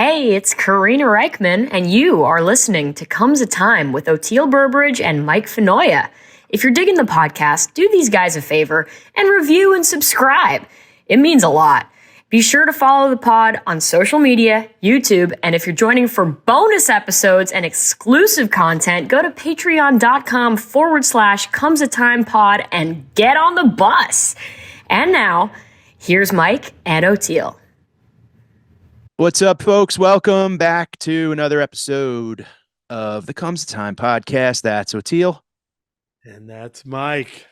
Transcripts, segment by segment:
Hey, it's Karina Reichman, and you are listening to Comes a Time with Oteil Burbridge and Mike Fenoya. If you're digging the podcast, do these guys a favor and review and subscribe. It means a lot. Be sure to follow the pod on social media, YouTube, and if you're joining for bonus episodes and exclusive content, go to patreon.com/comesatimepod and get on the bus. And now, here's Mike and Oteil. What's up, folks? Welcome back to another episode of the Comes a Time podcast. That's Oteil. And that's Mike.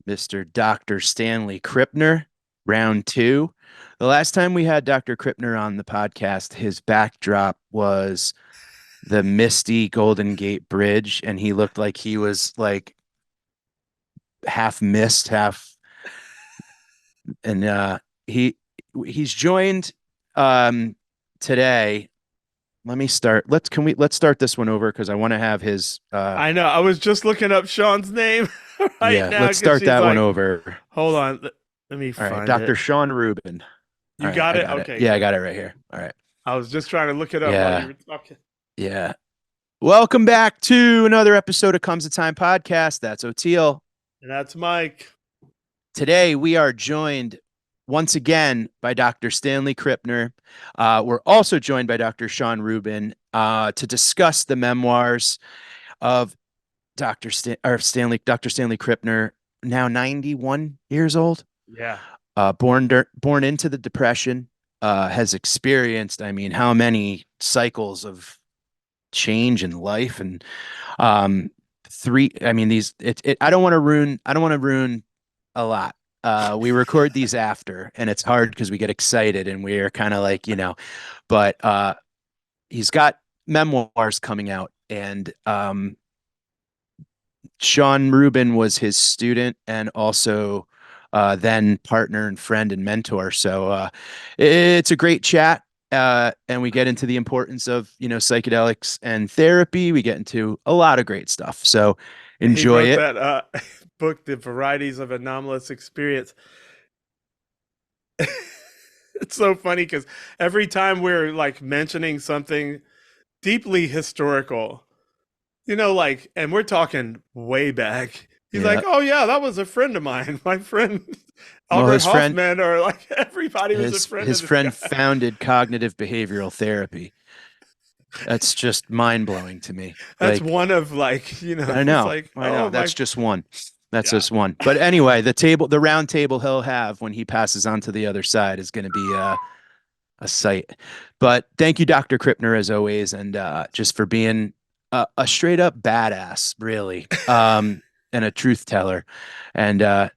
Mr. Dr. Stanley Krippner, round two. The last time we had Dr. Krippner on the podcast, his backdrop was the misty Golden Gate Bridge, and he looked like he was like half mist, half. And he's joined today. Let's start this one over because I want to have his I know. I was just looking up Sean's name now. Let's start that one over. Hold on. Let me find it. Dr. Sean Rubin. You got it? Okay. Yeah, I got it right here. All right. I was just trying to look it up while you were talking. Yeah. Welcome back to another episode of Comes a Time podcast. That's Oteil. And that's Mike. Today we are joined once again by Dr. Stanley Krippner. We're also joined by Dr. Sean Rubin to discuss the memoirs of Dr. Stanley Krippner, now 91 years old. Yeah. Born into the Depression, has experienced, how many cycles of change in life, and I don't want to ruin a lot. We record these after, and it's hard because we get excited and we're kind of like, but he's got memoirs coming out, and Sean Rubin was his student and also then partner and friend and mentor. So it's a great chat, and we get into the importance of psychedelics and therapy. We get into a lot of great stuff. So enjoy it. That book, The Varieties of Anomalous Experience. It's so funny because every time we're like mentioning something deeply historical, and we're talking way back. He's like, oh yeah, that was a friend of mine. My friend Albert Hoffman, or like everybody was a friend. His friend founded cognitive behavioral therapy. That's just mind blowing to me. That's one of I know. I know. That's just one. That's just one. But anyway, the round table he'll have when he passes on to the other side is going to be a sight. But thank you, Dr. Krippner, as always, and just for being a straight up badass, really, and a truth teller. And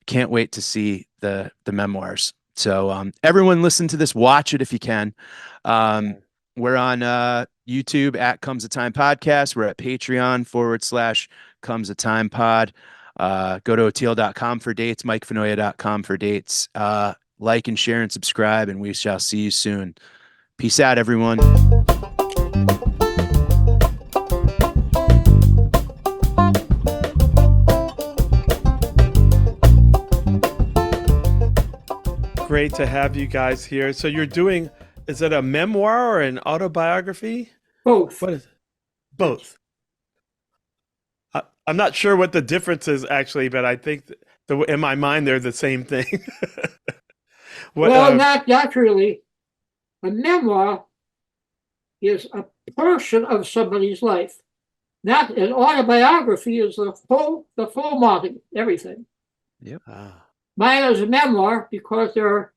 can't wait to see the memoirs. So everyone listen to this, watch it if you can. We're on YouTube at Comes a Time Podcast. We're at Patreon /Comes a Time Pod. Go to Oteil.com for dates, MikeFenoya.com for dates. Like and share and subscribe, and we shall see you soon. Peace out, everyone. Great to have you guys here. So you're doing, is it a memoir or an autobiography? Both. What is it? Both. I'm not sure what the difference is actually, but I think in my mind they're the same thing. Not really. A memoir is a portion of somebody's life. Not an autobiography is the full Monty, everything. Yep. Mine is a memoir because there are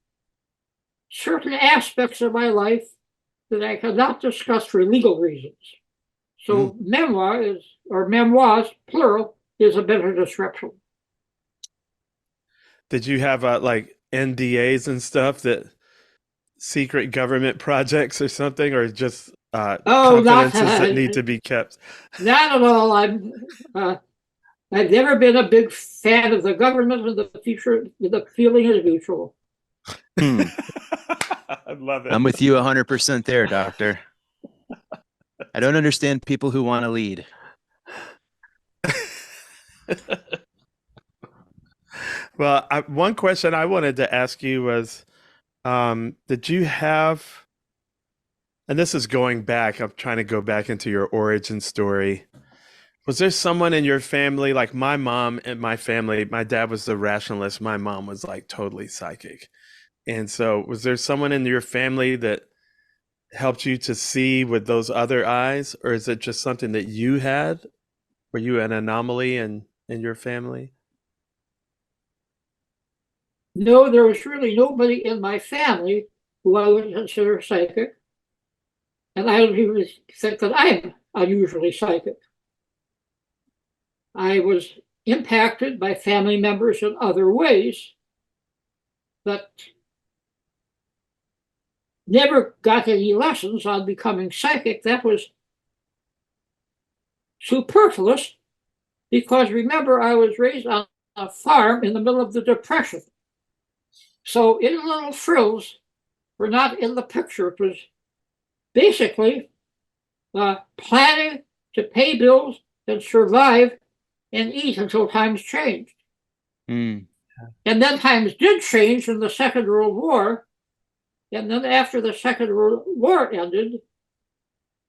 certain aspects of my life that I cannot discuss for legal reasons. So memoirs, plural, is a better description. Did you have like NDAs and stuff, that secret government projects or something, or just confidences that need to be kept? Not at all. I've never been a big fan of the government, and the feeling is mutual. I love it. I'm with you 100% there, Doctor. I don't understand people who want to lead. Well, one question I wanted to ask you was, did you have and this is going back, I'm trying to go back into your origin story. Was there someone in your family, like my mom and my family, my dad was the rationalist, my mom was like totally psychic. And so was there someone in your family that helped you to see with those other eyes, or is it just something that you had? Were you an anomaly in your family? No, there was really nobody in my family who I would consider psychic. And I don't even think that I'm unusually psychic. I was impacted by family members in other ways, but never got any lessons on becoming psychic. That was superfluous because remember, I was raised on a farm in the middle of the Depression. So any little frills were not in the picture. It was basically planning to pay bills and survive and eat until times changed. Mm. And then times did change in the Second World War. And then after the Second World War ended,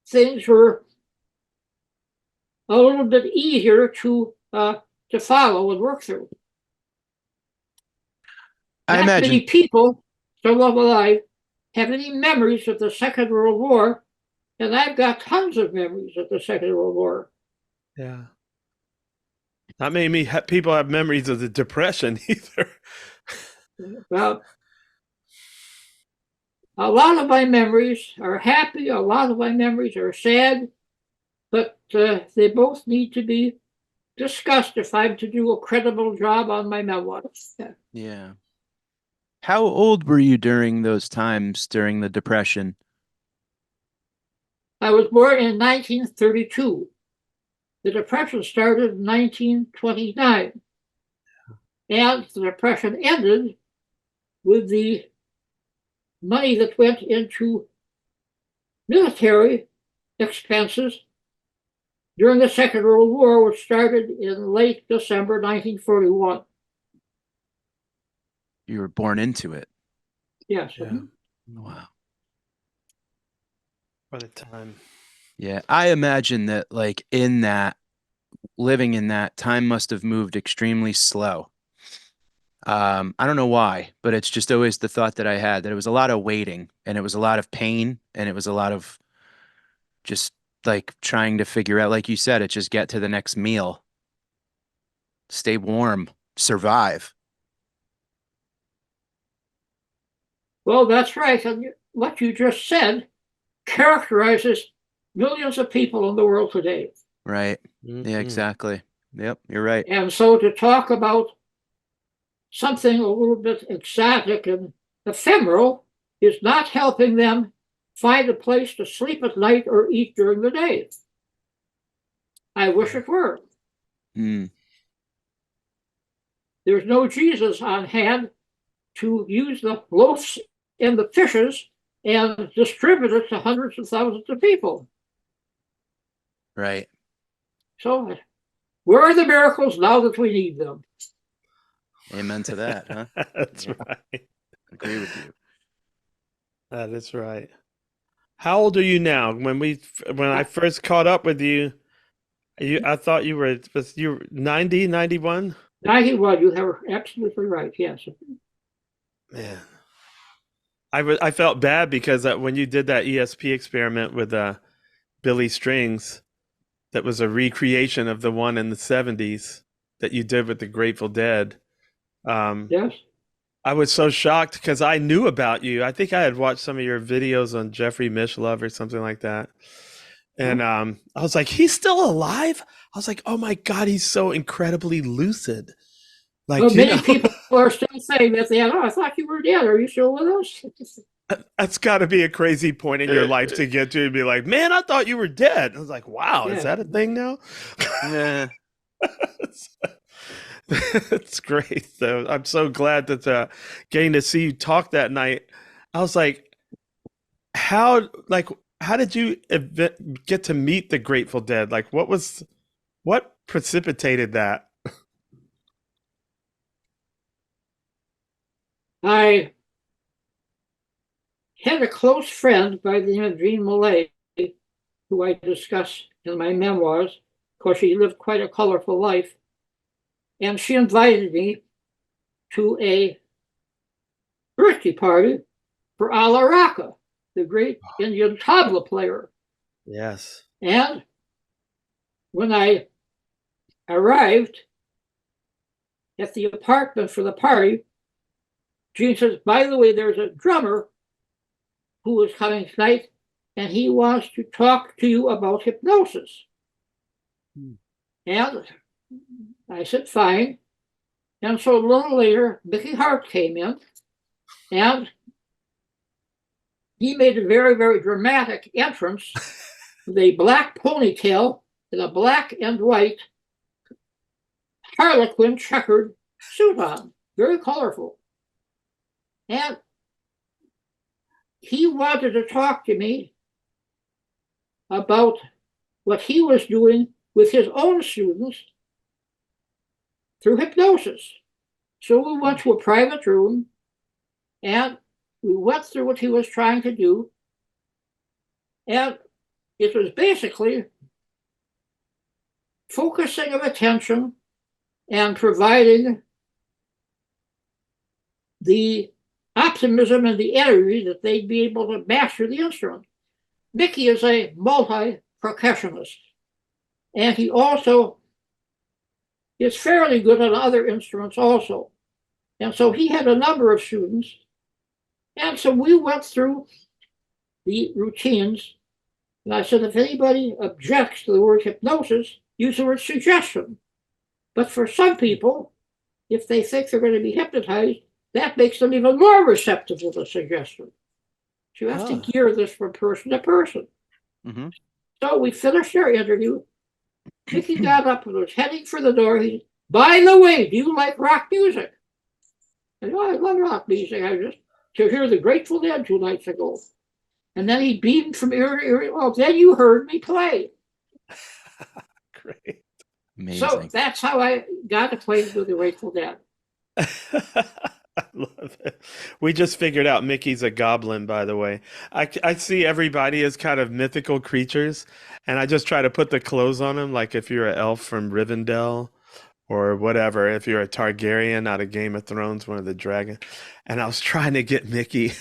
things were a little bit easier to follow and work through. I Not imagine many people still alive have any memories of the Second World War, and I've got tons of memories of the Second World War. Yeah. Not many people have memories of the Depression either. Well, a lot of my memories are happy, a lot of my memories are sad, but they both need to be discussed if I'm to do a credible job on my memoir. Yeah. How old were you during those times during the Depression? I was born in 1932. The Depression started in 1929. And the Depression ended with the money that went into military expenses during the Second World War, which started in late December 1941. You were born into it. Yes. Yeah. Wow. What a time. Yeah. I imagine that like in that, living in that, time must have moved extremely slow. I don't know why, but it's just always the thought that I had that it was a lot of waiting and it was a lot of pain and it was a lot of just like trying to figure out, like you said, it just get to the next meal, stay warm, survive. Well, that's right. And what you just said characterizes millions of people in the world today. Right. Mm-hmm. Yeah, exactly. Yep, you're right. And so to talk about something a little bit exotic and ephemeral is not helping them find a place to sleep at night or eat during the day. I wish it were. Mm. There's no Jesus on hand to use the loaves and the fishes and distribute it to hundreds of thousands of people. Right. So where are the miracles now that we need them? Amen to that, huh? That's Yeah. right. Agree with you. That is right. How old are you now? When I first caught up with you, I thought you were 90, 91? 91, you are absolutely right, yes. Man. I felt bad because when you did that ESP experiment with Billy Strings, that was a recreation of the one in the 70s that you did with the Grateful Dead. Yes. I was so shocked because I knew about you. I think I had watched some of your videos on Jeffrey Mishlove or something like that. And I was like, he's still alive? I was like, oh my God, he's so incredibly lucid. Like, well, many people are still saying that I thought you were dead. Are you still with us? That's got to be a crazy point in your life to get to and be like, man, I thought you were dead. I was like, wow, is that a thing now? Yeah. It's great. So I'm so glad that getting to see you talk that night. I was like, how did you get to meet the Grateful Dead? Like, what precipitated that? I had a close friend by the name of Jean Mollet, who I discuss in my memoirs. Of course, she lived quite a colorful life. And she invited me to a birthday party for Ala Raka, the great Indian tabla player. Yes. And when I arrived at the apartment for the party, Jean says, by the way, there's a drummer who is coming tonight, and he wants to talk to you about hypnosis. And I said, fine. And so a little later, Mickey Hart came in, and he made a very, very dramatic entrance with a black ponytail and a black and white harlequin checkered suit on, very colorful. And he wanted to talk to me about what he was doing with his own students through hypnosis. So we went to a private room and we went through what he was trying to do. And it was basically focusing of attention and providing the optimism and the energy that they'd be able to master the instrument. Mickey is a multi-percussionist, and he also is fairly good on other instruments also. And so he had a number of students. And so we went through the routines. And I said, if anybody objects to the word hypnosis, use the word suggestion. But for some people, if they think they're going to be hypnotized, that makes them even more receptive to the suggestion. So you have to gear this from person to person. Mm-hmm. So we finished our interview. Mickey got up and was heading for the door. He said, by the way, do you like rock music? I said, oh, I love rock music. I just to hear the Grateful Dead 2 nights ago. And then he beamed from ear to ear. Well, then you heard me play. Great. Amazing. So that's how I got acquainted with the Grateful Dead. I love it. We just figured out Mickey's a goblin, by the way. I see everybody as kind of mythical creatures, and I just try to put the clothes on them, like if you're an elf from Rivendell or whatever, if you're a Targaryen out of Game of Thrones, one of the dragons. And I was trying to get Mickey.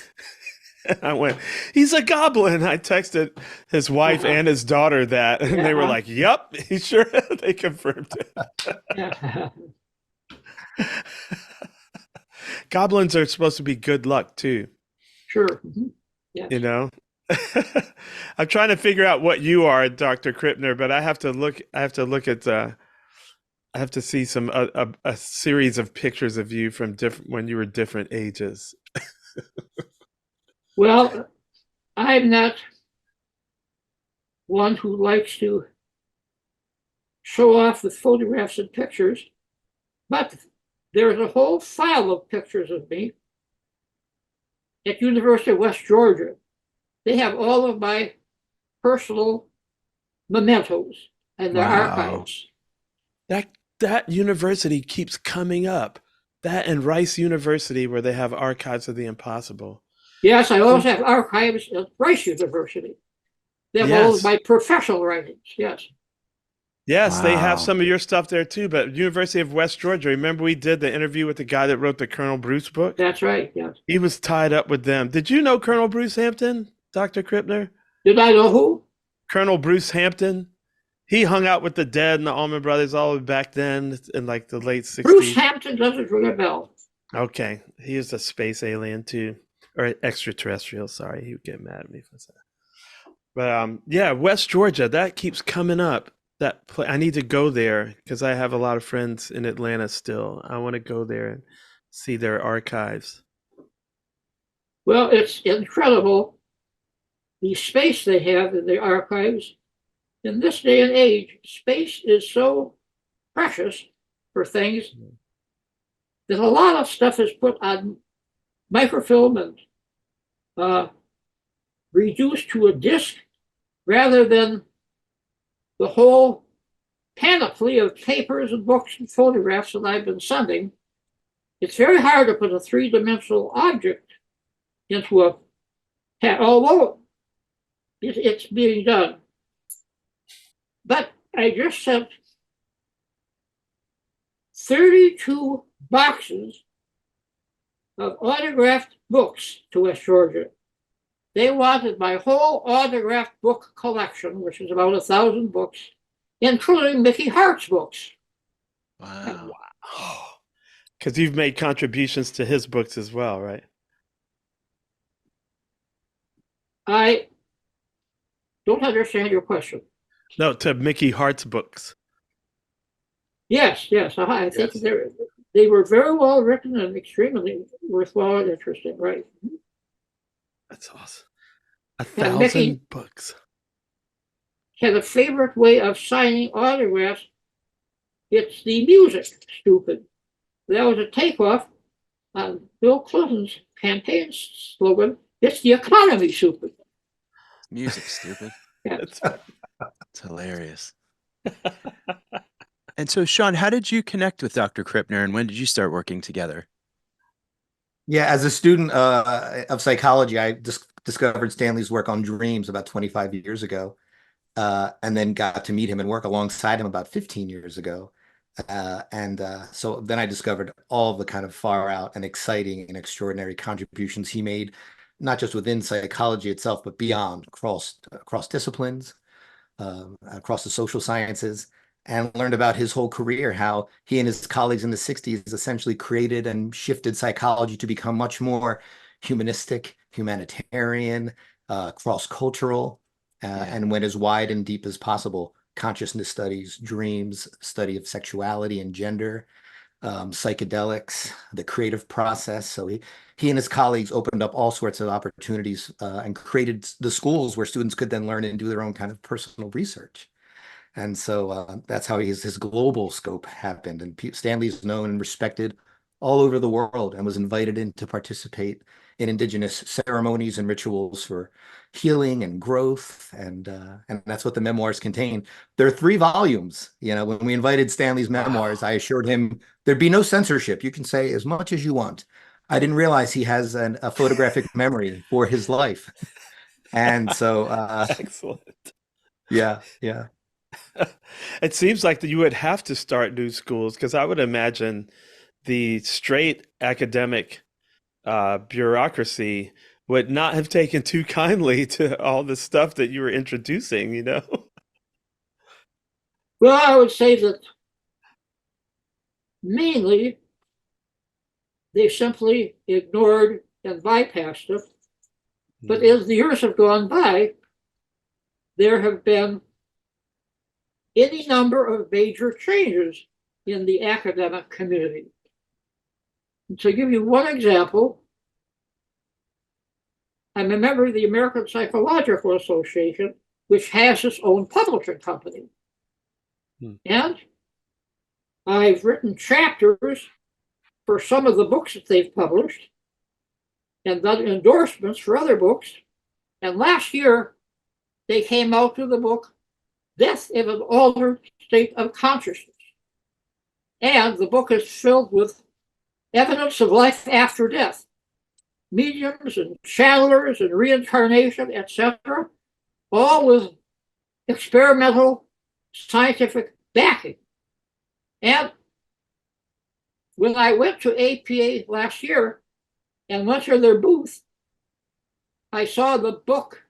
And I went, he's a goblin. I texted his wife and his daughter that, and they were like, yep, he sure, they confirmed it. Goblins are supposed to be good luck too. Sure. Mm-hmm. Yes. You know, I'm trying to figure out what you are, Dr. Krippner, but I have to look at, I have to see some, a series of pictures of you from different, when you were different ages. Well, I'm not one who likes to show off with photographs and pictures, but there's a whole file of pictures of me at University of West Georgia. They have all of my personal mementos and their archives. That university keeps coming up. That and Rice University, where they have archives of the impossible. Yes, I also have archives at Rice University. They have all of my professional writings, yes. Yes, they have some of your stuff there too, but University of West Georgia, remember we did the interview with the guy that wrote the Colonel Bruce book? That's right, yes. He was tied up with them. Did you know Colonel Bruce Hampton, Dr. Krippner? Did I know who? Colonel Bruce Hampton. He hung out with the Dead and the Allman Brothers all the way back then in like the late 60s. Bruce Hampton doesn't ring a bell. Okay, he is a space alien too, or extraterrestrial, sorry, he would get mad at me for that. But yeah, West Georgia, that keeps coming up. I need to go there because I have a lot of friends in Atlanta still. I want to go there and see their archives. Well, it's incredible the space they have in the archives. In this day and age, space is so precious for things that a lot of stuff is put on microfilm and reduced to a disc rather than the whole panoply of papers and books and photographs that I've been sending. It's very hard to put a three-dimensional object into a although it's being done. But I just sent 32 boxes of autographed books to West Georgia. They wanted my whole autographed book collection, which is about 1,000 books, including Mickey Hart's books. Wow. Because you've made contributions to his books as well, right? I don't understand your question. No, to Mickey Hart's books. Yes. I think Yes. they were very well written and extremely worthwhile and interesting, right? That's awesome. Yeah, 1,000 Mickey books. had a favorite way of signing autographs. It's the music, stupid. That was a takeoff on Bill Clinton's campaign slogan, it's the economy, stupid. Music, stupid. Yeah. That's It's hilarious. And so, Sean, how did you connect with Dr. Krippner, and when did you start working together? Yeah, as a student of psychology, I discovered Stanley's work on dreams about 25 years ago, and then got to meet him and work alongside him about 15 years ago. So then I discovered all the kind of far out and exciting and extraordinary contributions he made, not just within psychology itself, but beyond, across disciplines, across the social sciences, and learned about his whole career, how he and his colleagues in the 60s essentially created and shifted psychology to become much more humanistic, humanitarian, cross-cultural, and went as wide and deep as possible. Consciousness studies, dreams, study of sexuality and gender, psychedelics, the creative process. So he and his colleagues opened up all sorts of opportunities and created the schools where students could then learn and do their own kind of personal research. And so that's how his global scope happened. And Stanley's known and respected all over the world and was invited in to participate in indigenous ceremonies and rituals for healing and growth. And that's what the memoirs contain. There are 3 volumes. When we invited Stanley's memoirs, I assured him there'd be no censorship. You can say as much as you want. I didn't realize he has a photographic memory for his life. And so, excellent. yeah. It seems like that you would have to start new schools, because I would imagine the straight academic bureaucracy would not have taken too kindly to all the stuff that you were introducing, Well, I would say that mainly they simply ignored and bypassed it. But as the years have gone by, there have been any number of major changes in the academic community. And to give you one example, I'm a member of the American Psychological Association, which has its own publishing company. And I've written chapters for some of the books that they've published and done endorsements for other books. And last year, they came out with the book, Death in an Altered State of Consciousness. And the book is filled with evidence of life after death, mediums and channelers and reincarnation, etc., all with experimental scientific backing. And when I went to APA last year and went to their booth, I saw the book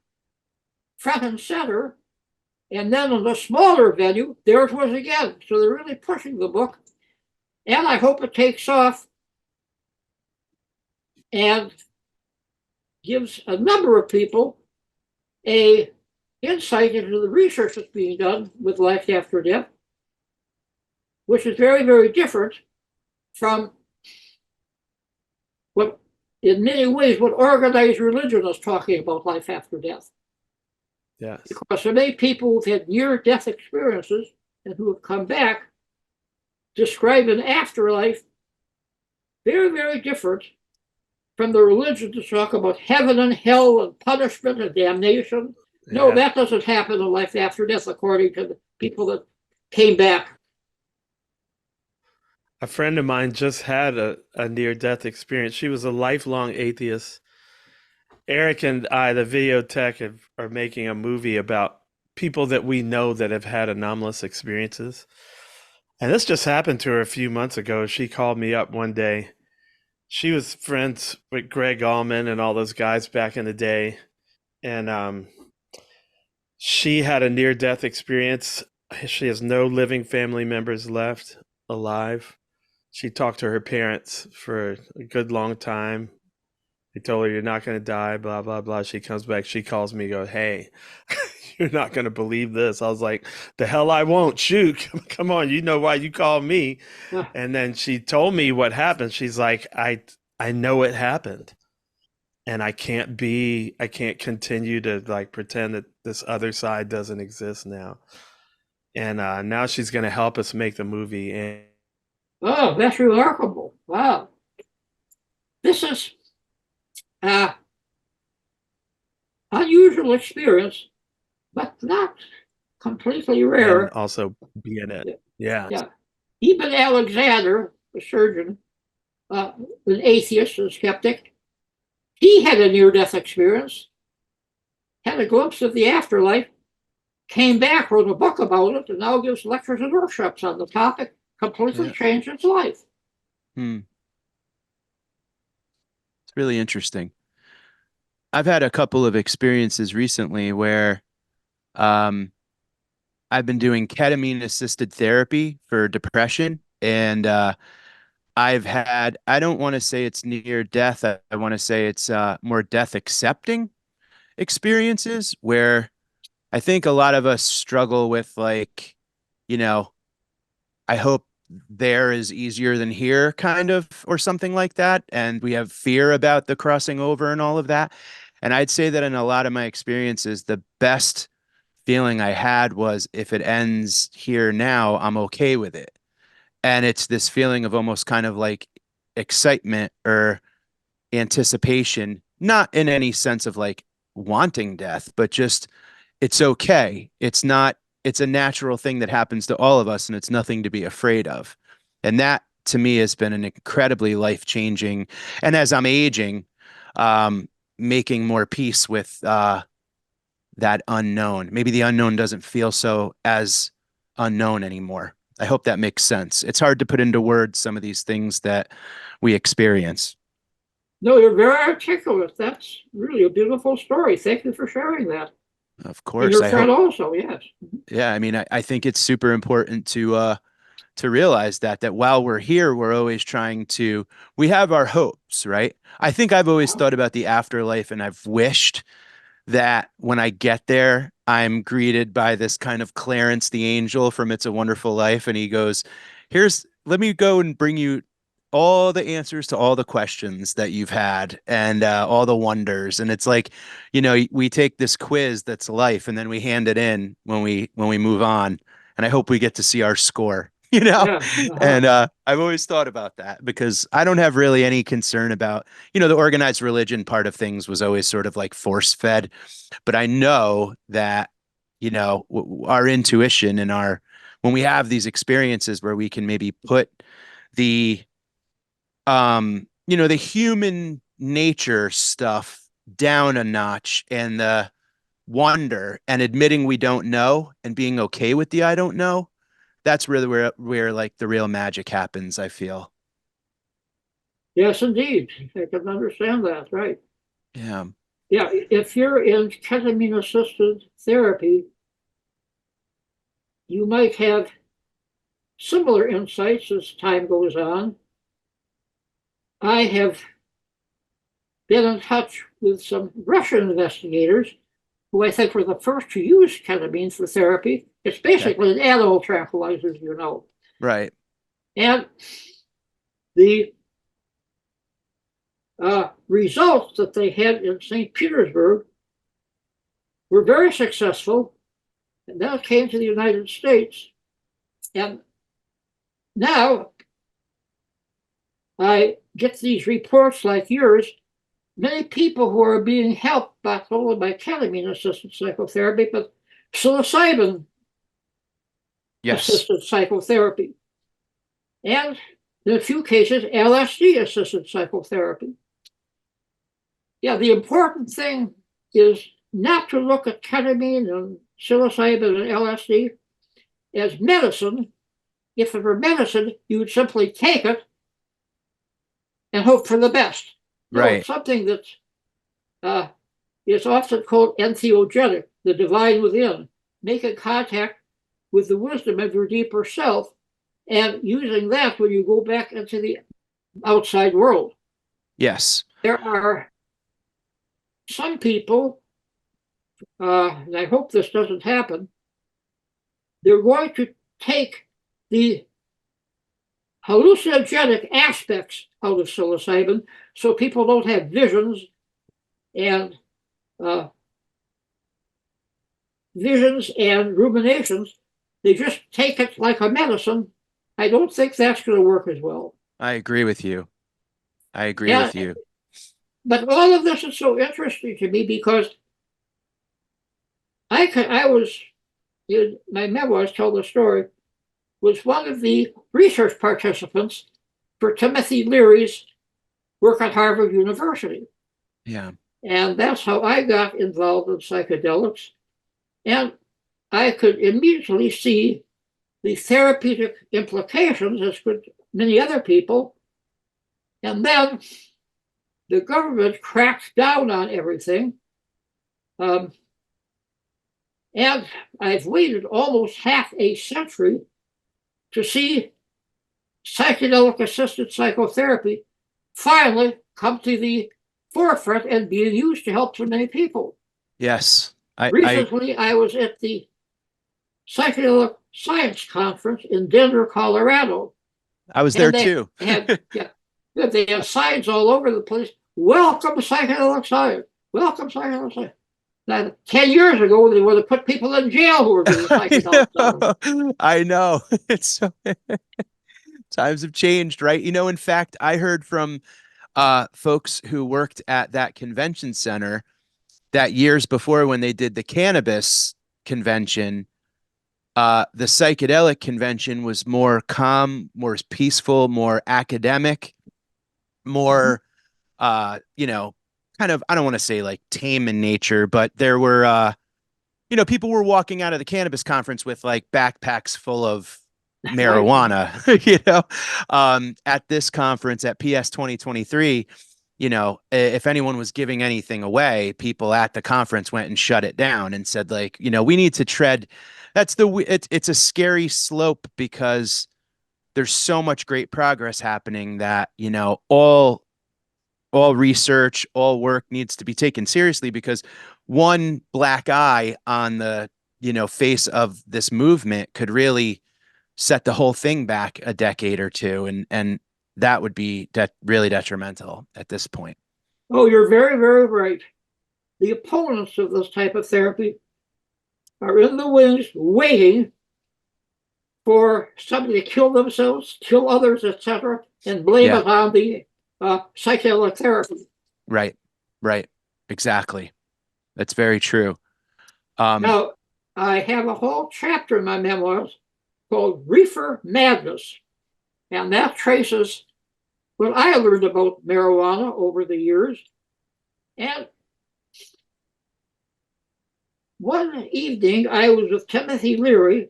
front and center, and then in the smaller venue, there it was again. So they're really pushing the book, and I hope it takes off and gives a number of people a insight into the research that's being done with life after death, which is very, very different from what, in many ways, what organized religion is talking about life after death. Yes. Because so many people who've had near-death experiences and who have come back describe an afterlife very, very different from the religion to talk about heaven and hell and punishment and damnation. No, that doesn't happen in life after death, according to the people that came back. A friend of mine just had a near-death experience. She was a lifelong atheist, Eric and I, the video tech, are making a movie about people that we know that have had anomalous experiences. And this just happened to her a few months ago. She called me up one day. She was friends with Greg Allman and all those guys back in the day. And she had a near-death experience. She has no living family members left alive. She talked to her parents for a good long time. They told her, you're not going to die, blah, blah, blah. She comes back. She calls me, goes, hey, you're not going to believe this. I was like, the hell I won't. Shoot. Come on. You know why you called me. Yeah. And then she told me what happened. She's like, I know it happened. And I can't continue to like pretend that this other side doesn't exist now. And now she's going to help us make the movie. And Oh, that's remarkable. Wow. This is unusual experience, but not completely rare. and also be in it. Yeah. Yeah. Eben Alexander, a surgeon, an atheist and skeptic, he had a near-death experience, had a glimpse of the afterlife, came back, wrote a book about it, and now gives lectures and workshops on the topic. Completely changed his life. It's really interesting. I've had a couple of experiences recently where I've been doing ketamine-assisted therapy for depression, and I don't want to say it's near death. I want to say it's more death-accepting experiences where I think a lot of us struggle with like, I hope there is easier than here kind of, or something like that. And we have fear about the crossing over and all of that. And I'd say that in a lot of my experiences, the best feeling I had was if it ends here now, I'm okay with it. And it's this feeling of almost kind of like excitement or anticipation, not in any sense of like wanting death, but just it's okay. It's a natural thing that happens to all of us, and it's nothing to be afraid of. And that to me has been an incredibly life-changing. And as I'm aging, making more peace with that unknown. Maybe the unknown doesn't feel so as unknown anymore. I hope that makes sense. It's hard to put into words some of these things that we experience. No, you're very articulate. That's really a beautiful story. Thank you for sharing that. Of And course, your I friend hope. also, yes. Yeah, I mean, I think it's super important to realize that while we're here, we're always trying to, we have our hopes, right? I think I've always thought about the afterlife, and I've wished that when I get there, I'm greeted by this kind of Clarence the angel from It's a Wonderful Life. And he goes, let me go and bring you all the answers to all the questions that you've had and all the wonders. And it's like, we take this quiz that's life and then we hand it in when we move on. And I hope we get to see our score. Yeah. And I've always thought about that because I don't have really any concern about, the organized religion part of things was always sort of like force fed. But I know that, our intuition and when we have these experiences where we can maybe put the, the human nature stuff down a notch and the wonder and admitting we don't know and being okay with the I don't know. That's really where like the real magic happens, I feel. Yes, indeed. I can understand that, right? Yeah. Yeah, if you're in ketamine-assisted therapy, you might have similar insights as time goes on. I have been in touch with some Russian investigators who I think were the first to use ketamine for therapy. It's basically an animal tranquilizer, Right. And the results that they had in St. Petersburg were very successful. And then it came to the United States. And now I get these reports like yours. Many people who are being helped not only by ketamine-assisted psychotherapy, but psilocybin assisted psychotherapy. And in a few cases, LSD assisted psychotherapy. Yeah, the important thing is not to look at ketamine and psilocybin and LSD as medicine. If it were medicine, you would simply take it and hope for the best. No, Right. it's something that is often called entheogenic, the divine within, making contact with the wisdom of your deeper self and using that when you go back into the outside world. Yes. There are some people, and I hope this doesn't happen, they're going to take the hallucinogenic aspects out of psilocybin so people don't have visions and ruminations. They just take it like a medicine. I don't think that's going to work as well. I agree with you. But all of this is so interesting to me because I was, in my memoirs tell the story, was one of the research participants for Timothy Leary's work at Harvard University. Yeah. And that's how I got involved in psychedelics. And I could immediately see the therapeutic implications, as could many other people. And then the government cracked down on everything. And I've waited almost half a century to see psychedelic assisted psychotherapy finally come to the forefront and being used to help so many people. Yes. Recently, I was at the Psychedelic Science Conference in Denver, Colorado. I was there too. They had signs all over the place. Welcome psychedelic science. Welcome psychedelic science. Now, 10 years ago, they would have put people in jail who were doing psychedelic science. I know. It's so times have changed, right? In fact, I heard from folks who worked at that convention center that years before, when they did the cannabis convention, the psychedelic convention was more calm, more peaceful, more academic, more, kind of, I don't want to say like tame in nature, but there were, people were walking out of the cannabis conference with like backpacks full of marijuana, at this conference at PS 2023, if anyone was giving anything away, people at the conference went and shut it down and said, like, we need to tread. It's a scary slope because there's so much great progress happening that, all research, all work needs to be taken seriously, because one black eye on the, face of this movement could really set the whole thing back a decade or two. And that would be really detrimental at this point. Oh, you're very, very right. The opponents of this type of therapy are in the wings waiting for somebody to kill themselves, kill others, etc., and blame it on the psychedelic therapy. Right. Exactly. That's very true. Now, I have a whole chapter in my memoirs called Reefer Madness, and that traces what I learned about marijuana over the years. And one evening, I was with Timothy Leary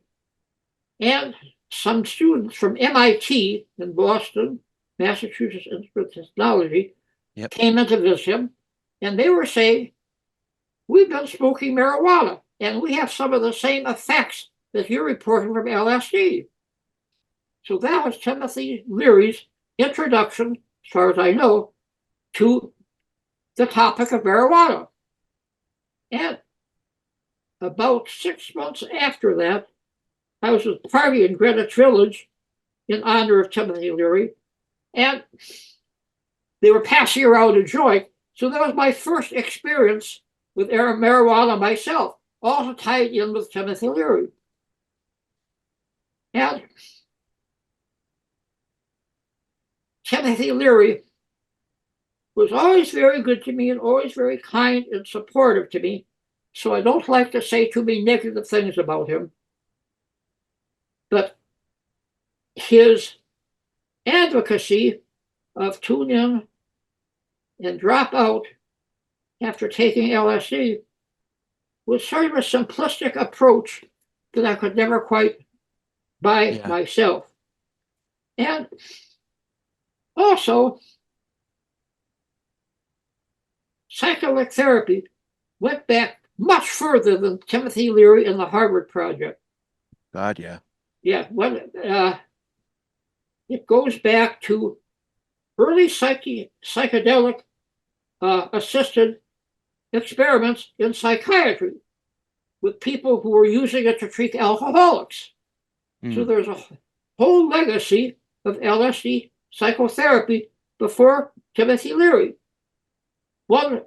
and some students from MIT in Boston, Massachusetts Institute of Technology, came in to visit him, and they were saying, we've been smoking marijuana, and we have some of the same effects that you're reporting from LSD. So that was Timothy Leary's introduction, as far as I know, to the topic of marijuana. And about 6 months after that, I was at a party in Greenwich Village in honor of Timothy Leary, and they were passing around a joint. So that was my first experience with marijuana myself, also tied in with Timothy Leary. And Timothy Leary was always very good to me and always very kind and supportive to me. So I don't like to say too many negative things about him. But his advocacy of tune in and drop out after taking LSD was sort of a simplistic approach that I could never quite buy myself. And also, psychedelic therapy went back much further than Timothy Leary and the Harvard Project. God, yeah. Yeah, it goes back to early psychedelic assisted experiments in psychiatry with people who were using it to treat alcoholics. So there's a whole legacy of LSD psychotherapy before Timothy Leary. One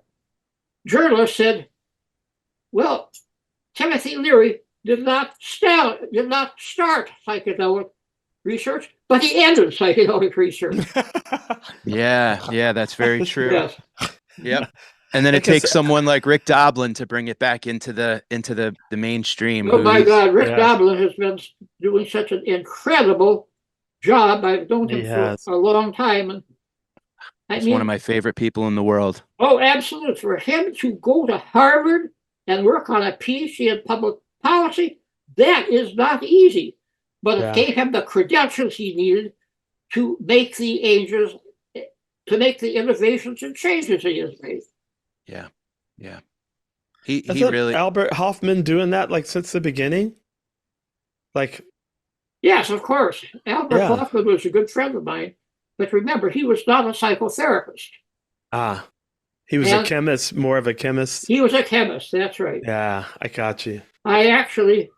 journalist said, well, Timothy Leary did not start psychedelic research, but he ended psychedelic research. Yeah, that's very true. Yes. Yep. And then it takes someone like Rick Doblin to bring it back into the mainstream. Oh my God, Rick Doblin has been doing such an incredible job. I've known him for a long time, and he's one of my favorite people in the world. Oh, absolutely! For him to go to Harvard and work on a PhD in public policy, that is not easy. But it gave him the credentials he needed to make the innovations and changes he has made. Yeah. He really. Albert Hoffman doing that like since the beginning. Like, yes, of course. Albert Hoffman was a good friend of mine, but remember, he was not a psychotherapist. He was a chemist, more of a chemist. He was a chemist. That's right. Yeah, I got you. I actually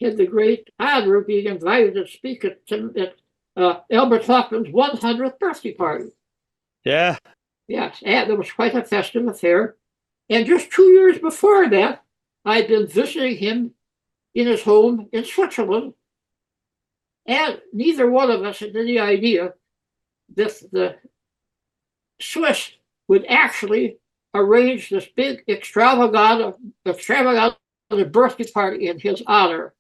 had the great honor of being invited to speak at Albert Hoffman's 100th birthday party. Yeah. Yes, and it was quite a festive affair. And just 2 years before that, I'd been visiting him in his home in Switzerland. And neither one of us had any idea that the Swiss would actually arrange this big extravagant birthday party in his honor.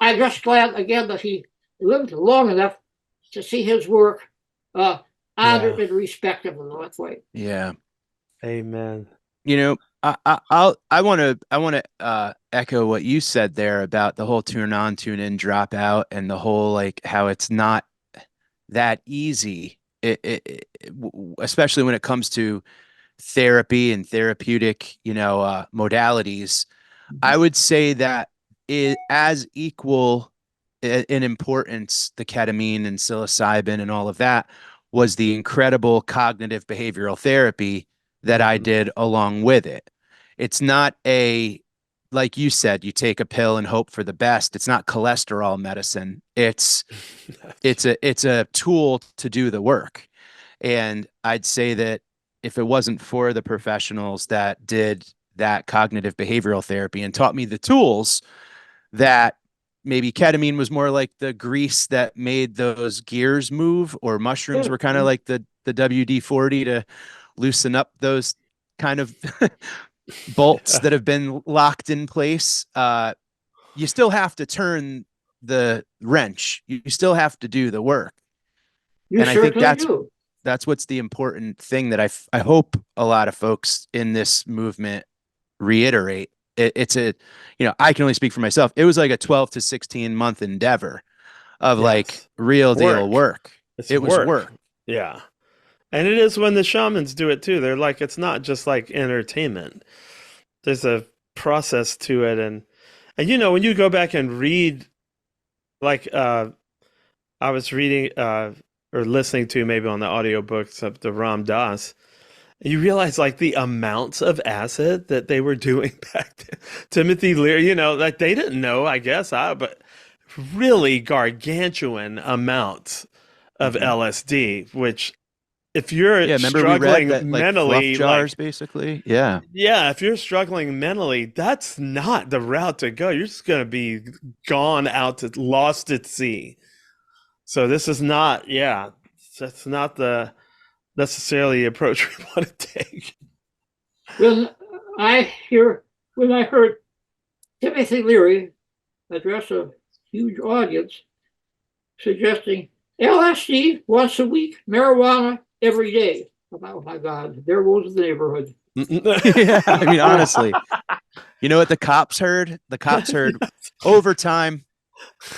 I'm just glad, again, that he lived long enough to see his work honored and respected in that way. Yeah. Amen. You know, I want to echo what you said there about the whole tune on, tune in, drop out, and the whole like how it's not that easy, especially when it comes to therapy and therapeutic, modalities. I would say that as equal in importance, the ketamine and psilocybin and all of that was the incredible cognitive behavioral therapy that I did along with it. It's not like you said, you take a pill and hope for the best. It's not cholesterol medicine. It's a tool to do the work. And I'd say that if it wasn't for the professionals that did that cognitive behavioral therapy and taught me the tools, that maybe ketamine was more like the grease that made those gears move, or mushrooms were kind of like the WD-40 to loosen up those kind of bolts that have been locked in place. You still have to turn the wrench. You still have to do the work. I think that's what's the important thing that I hope a lot of folks in this movement reiterate. It's I can only speak for myself. It was like a 12 to 16 month endeavor of like real deal work. It was work. Yeah. And it is when the shamans do it too. They're like, it's not just like entertainment. There's a process to it. And when you go back and read, like, I was reading or listening to maybe on the audiobooks of the Ram Dass, you realize like the amounts of acid that they were doing back then. Timothy Leary, like they didn't know, I guess, but really gargantuan amounts of LSD, which if you're struggling mentally, fluff jars, basically. Yeah. If you're struggling mentally, that's not the route to go. You're just going to be lost at sea. So this is not, that's not necessarily the approach we want to take. When I heard Timothy Leary address a huge audience suggesting LSD once a week, marijuana every day. Oh my God, there goes the neighborhood. Yeah, I mean, honestly, you know what the cops heard? The cops heard overtime.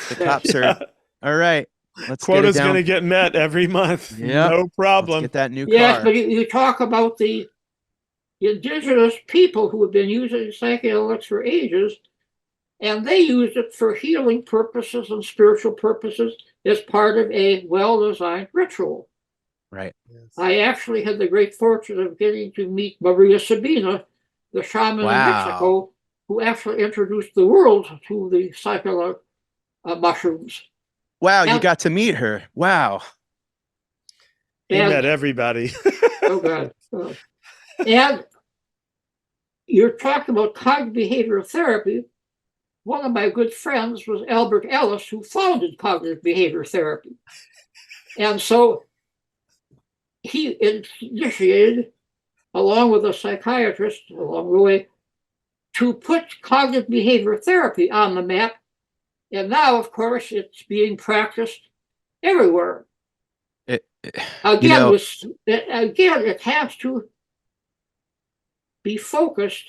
The cops heard, all right, let's get it Quota's down. going to get met every month. Yeah, No let's problem. get that new Yes, car. but you talk about the indigenous people who have been using psychedelics for ages, and they used it for healing purposes and spiritual purposes as part of a well-designed ritual. Right. Yes. I actually had the great fortune of getting to meet Maria Sabina, the shaman in Mexico, who actually introduced the world to the psychedelic mushrooms. Wow, you got to meet her. Wow. He met everybody. Oh, God. And you're talking about cognitive behavioral therapy. One of my good friends was Albert Ellis, who founded cognitive behavior therapy. And so he initiated, along with a psychiatrist along the way, to put cognitive behavior therapy on the map. And now, of course, it's being practiced everywhere. Again, it has to be focused.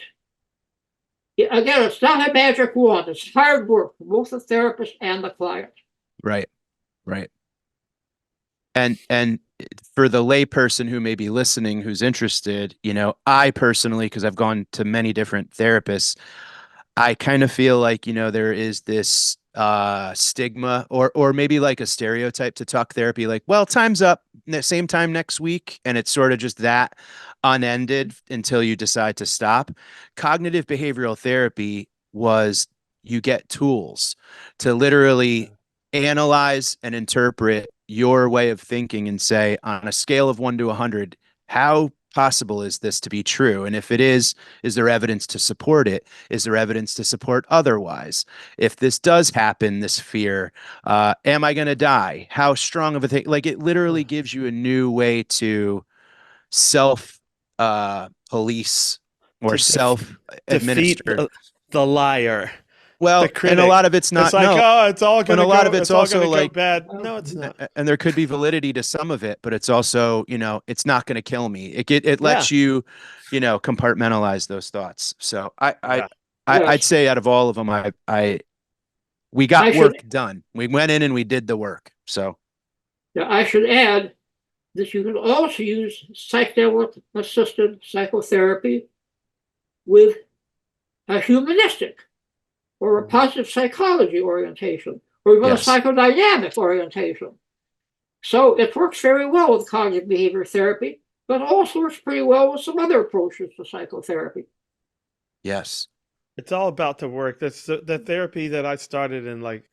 Again, it's not a magic wand. It's hard work for both the therapist and the client. Right. Right. And for the layperson who may be listening, who's interested, you know, I personally, because I've gone to many different therapists, I kind of feel like, you know, there is this stigma or maybe like a stereotype to talk therapy, like, well, time's up, same time next week. And it's sort of just that unended until you decide to stop. Cognitive behavioral therapy was you get tools to literally analyze and interpret your way of thinking and say, on a scale of 1 to 100, how possible is this to be true? And if it is there evidence to support it? Is there evidence to support otherwise? If this does happen, this fear, am I going to die? How strong of a thing? Like, it literally gives you a new way to self police or self administer. The liar. Well, and a lot of it's not. It's like, oh, it's all going to go. A lot of it's also like bad. No, it's not. And there could be validity to some of it, but it's also, you know, it's not going to kill me. It lets you, you know, compartmentalize those thoughts. So I'd say out of all of them, we got work done. We went in and we did the work. So I should add that you can also use psychedelic assisted psychotherapy with a humanistic or a positive psychology orientation, or even a psychodynamic orientation. So it works very well with cognitive behavior therapy, but also works pretty well with some other approaches to psychotherapy. Yes. It's all about the work. That's the therapy that I started in like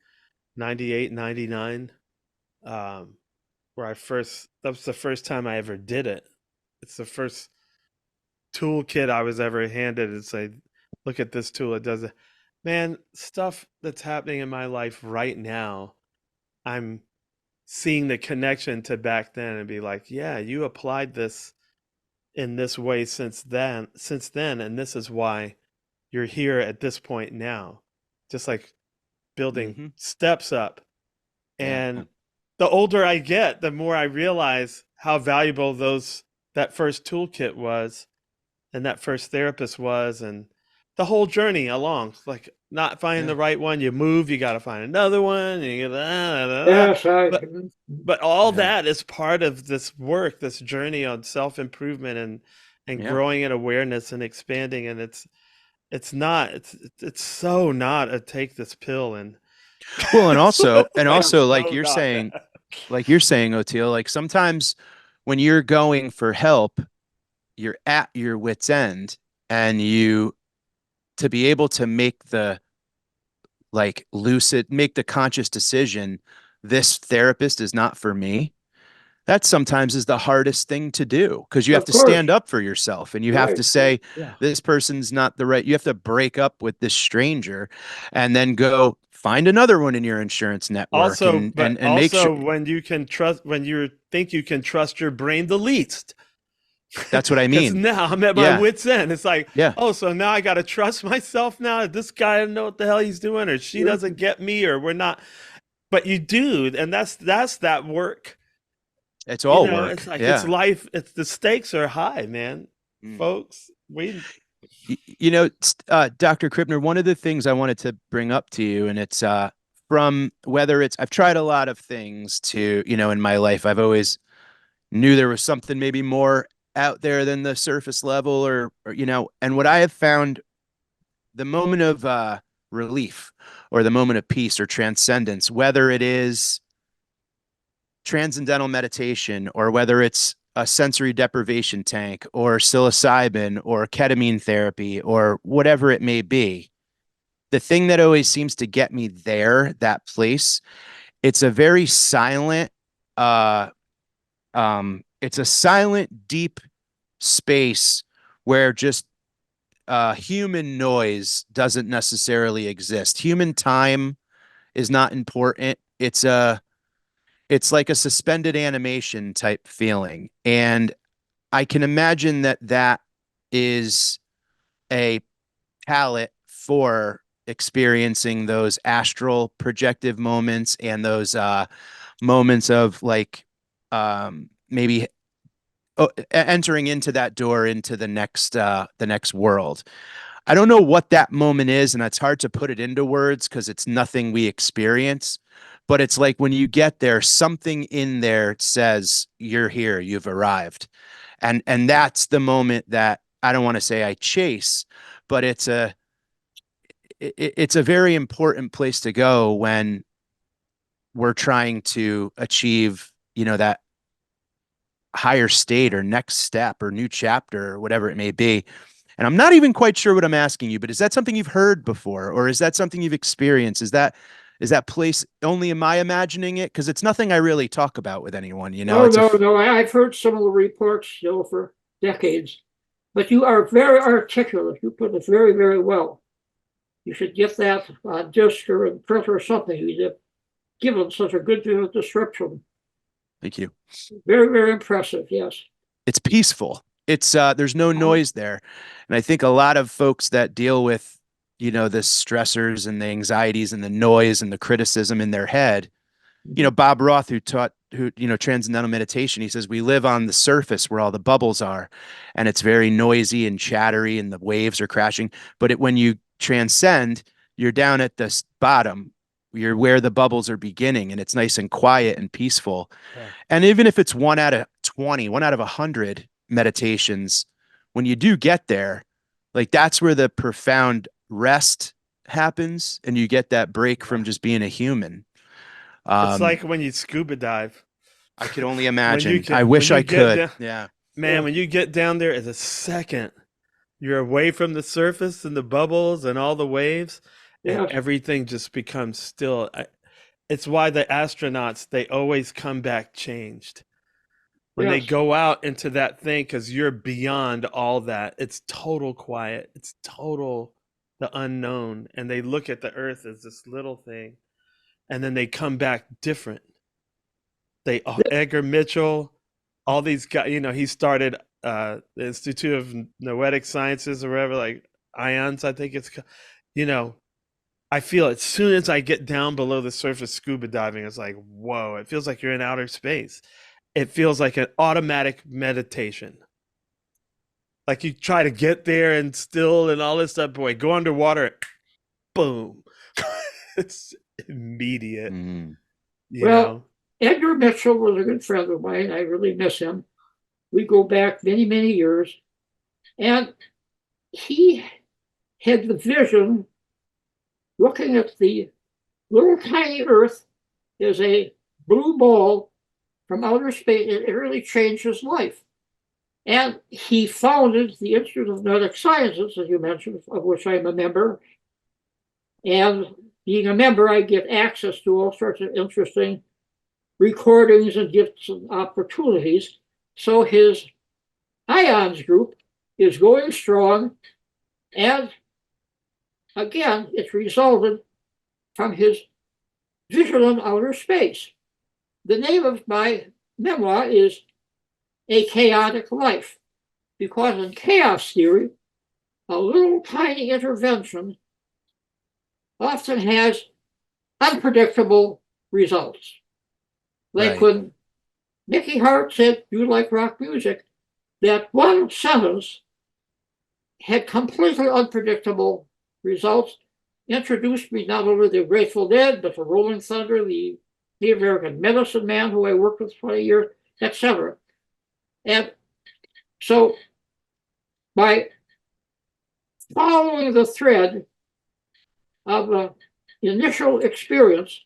98, 99, where that was the first time I ever did it. It's the first toolkit I was ever handed and say, look at this tool. It does it. Man, stuff that's happening in my life right now, I'm seeing the connection to back then and be like, yeah, you applied this in this way since then, and this is why you're here at this point now. Just like building steps up. And the older I get, the more I realize how valuable that first toolkit was and that first therapist was, and the whole journey along, like not finding the right one, you move, you got to find another one, and you get but all that is part of this work, this journey on self-improvement and growing in awareness and expanding. And it's so not a take this pill and well, and also like you're saying, Oteil, like sometimes when you're going for help, you're at your wit's end, and to be able to make the conscious decision, this therapist is not for me. That sometimes is the hardest thing to do, because you have to stand up for yourself, and you have to say, this person's not the right. You have to break up with this stranger and then go find another one in your insurance network. Also, and also make sure when you think you can trust your brain the least. That's what I mean. Now I'm at my wit's end. It's like, oh, so now I got to trust myself now. This guy doesn't know what the hell he's doing, or she doesn't get me, or we're not. But you do, and that's that work. It's all work. It's like it's life. The stakes are high, man, folks. We Dr. Krippner, one of the things I wanted to bring up to you, and it's from whether it's I've tried a lot of things to, in my life. I've always knew there was something maybe more out there than the surface level or and what I have found, the moment of relief or the moment of peace or transcendence, whether it is transcendental meditation or whether it's a sensory deprivation tank or psilocybin or ketamine therapy or whatever it may be, the thing that always seems to get me there, that place, it's a very silent, it's a silent, deep space where just human noise doesn't necessarily exist. Human time is not important. It's like a suspended animation type feeling. And I can imagine that is a palette for experiencing those astral projective moments and those moments of like maybe entering into that door into the next world. I don't know what that moment is, and it's hard to put it into words because it's nothing we experience. But it's like when you get there, something in there says you're here, you've arrived, and that's the moment that I don't want to say I chase, but it's a very important place to go when we're trying to achieve, that higher state or next step or new chapter or whatever it may be. And I'm not even quite sure what I'm asking you, but is that something you've heard before, or is that something you've experienced? Is that place only, am I imagining it? Because it's nothing I really talk about with anyone, No, no. I've heard some of the reports, for decades. But you are very articulate. You put it very, very well. You should get that on disc or in print or something. You've given such a good description. Thank you. Very, very impressive. Yes. It's peaceful. It's there's no noise there. And I think a lot of folks that deal with, the stressors and the anxieties and the noise and the criticism in their head, Bob Roth, who taught transcendental meditation, he says we live on the surface where all the bubbles are, and it's very noisy and chattery and the waves are crashing. But when you transcend, you're down at the bottom. You're where the bubbles are beginning, and it's nice and quiet and peaceful. Yeah. And even if it's 1 out of 20, 1 out of 100 meditations, when you do get there, like that's where the profound rest happens, and you get that break from just being a human. It's like when you scuba dive. I could only imagine. I wish I could. Yeah, man. When you get down there, it's a second. You're away from the surface and the bubbles and all the waves. And everything just becomes still. It's why the astronauts, they always come back changed. When they go out into that thing, because you're beyond all that. It's total quiet. It's total the unknown. And they look at the earth as this little thing. And then they come back different. Edgar Mitchell, all these guys, he started the Institute of Noetic Sciences or whatever, like IONS, I think it's, I feel as soon as I get down below the surface scuba diving, it's like, whoa, it feels like you're in outer space. It feels like an automatic meditation. Like you try to get there and still and all this stuff, boy, go underwater, boom. It's immediate. Well, Edgar Mitchell was a good friend of mine. I really miss him. We go back many, many years. And he had the vision looking at the little tiny Earth as a blue ball from outer space. It really changed his life. And he founded the Institute of Noetic Sciences, as you mentioned, of which I'm a member. And being a member, I get access to all sorts of interesting recordings and gifts and opportunities. So his IONS group is going strong. And again, it's resulted from his vision on outer space. The name of my memoir is A Chaotic Life, because in chaos theory, a little tiny intervention often has unpredictable results. Like when Mickey Hart said, "You like rock music," that one sentence had completely unpredictable results, introduced me not only to the Grateful Dead, but to Rolling Thunder, the American Medicine Man, who I worked with for a year, etc. And so by following the thread of the initial experience,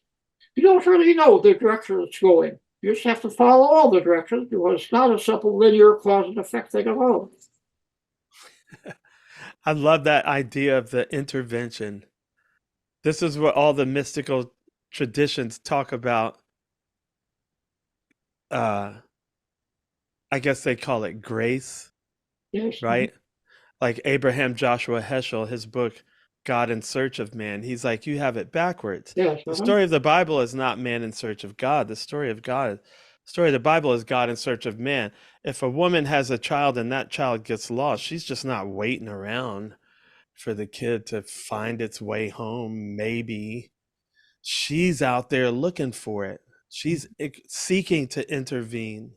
you don't really know the direction it's going. You just have to follow all the directions because it's not a simple linear cause and effect thing at all. I love that idea of the intervention. This is what all the mystical traditions talk about. I guess they call it grace, Yes. right? Like Abraham Joshua Heschel, his book, God in Search of Man, he's like, you have it backwards. Yes. The story of the Bible is not man in search of God. The story of the Bible is God in search of man. If a woman has a child and that child gets lost, she's just not waiting around for the kid to find its way home. Maybe she's out there looking for it. She's seeking to intervene.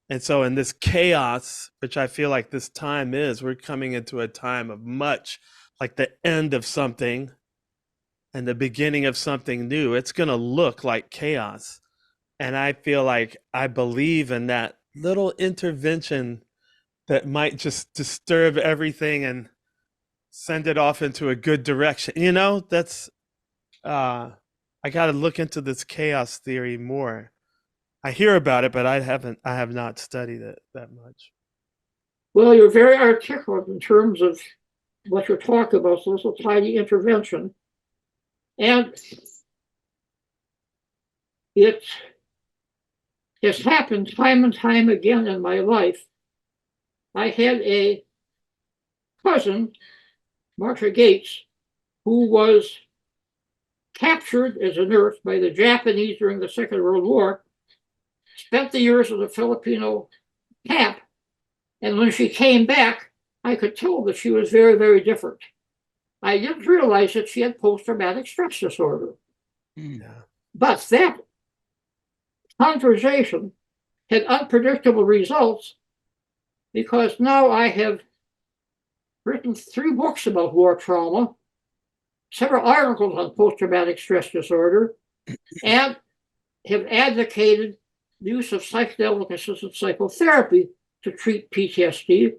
And so in this chaos, which I feel like this time is, we're coming into a time of much like the end of something and the beginning of something new. It's going to look like chaos. And I feel like I believe in that little intervention that might just disturb everything and send it off into a good direction. You know, that's, I got to look into this chaos theory more. I hear about it, but I have not studied it that much. Well, you're very articulate in terms of what you're talking about, so this will tie to intervention. And it has happened time and time again in my life. I had a cousin, Marcia Gates, who was captured as a nurse by the Japanese during the Second World War, spent the years in the Filipino camp, and when she came back, I could tell that she was very, very different. I didn't realize that she had post-traumatic stress disorder. Yeah. But that conversation had unpredictable results because now I have written 3 books about war trauma, several articles on post-traumatic stress disorder, and have advocated the use of psychedelic-assisted psychotherapy to treat PTSD.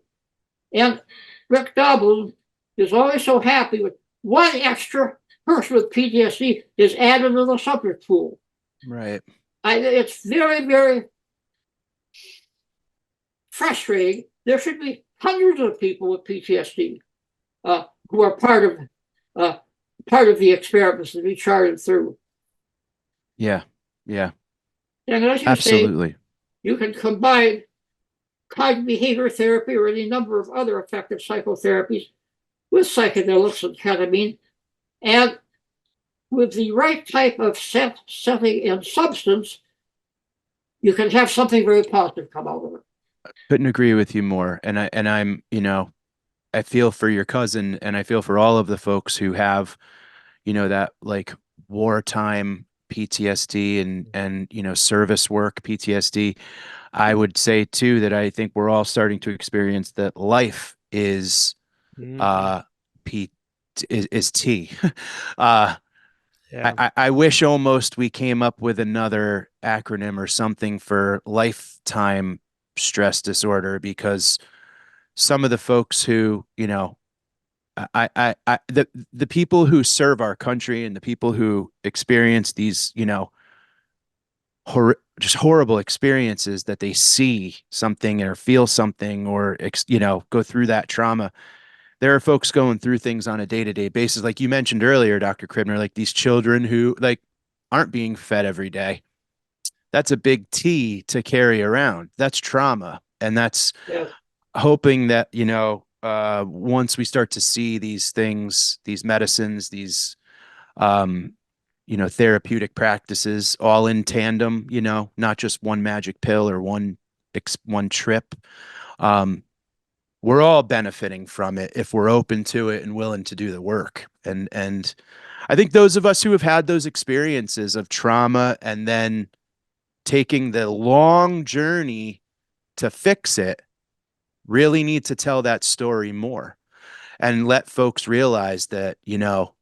And Rick Doblin is always so happy with one extra person with PTSD is added to the subject pool. Right. It's very, very frustrating. There should be hundreds of people with PTSD who are part of the experiments to be charted through. Yeah. Yeah. And as you Absolutely. say, you can combine cognitive behavior therapy or any number of other effective psychotherapies with psychedelics and ketamine, and with the right type of setting, and substance, you can have something very positive come out of it. Couldn't agree with you more. And I'm, I feel for your cousin, and I feel for all of the folks who have, that like wartime PTSD and service work PTSD. I would say too that I think we're all starting to experience that life is P is T. Yeah. I wish almost we came up with another acronym or something for lifetime stress disorder, because some of the folks who, the people who serve our country and the people who experience these, just horrible experiences, that they see something or feel something or, go through that trauma. There are folks going through things on a day-to-day basis. Like you mentioned earlier, Dr. Krippner, like these children who like aren't being fed every day. That's a big T to carry around. That's trauma. And that's hoping that, once we start to see these things, these medicines, these, therapeutic practices all in tandem, not just one magic pill or one trip. We're all benefiting from it if we're open to it and willing to do the work. And I think those of us who have had those experiences of trauma and then taking the long journey to fix it, really need to tell that story more and let folks realize that, you know,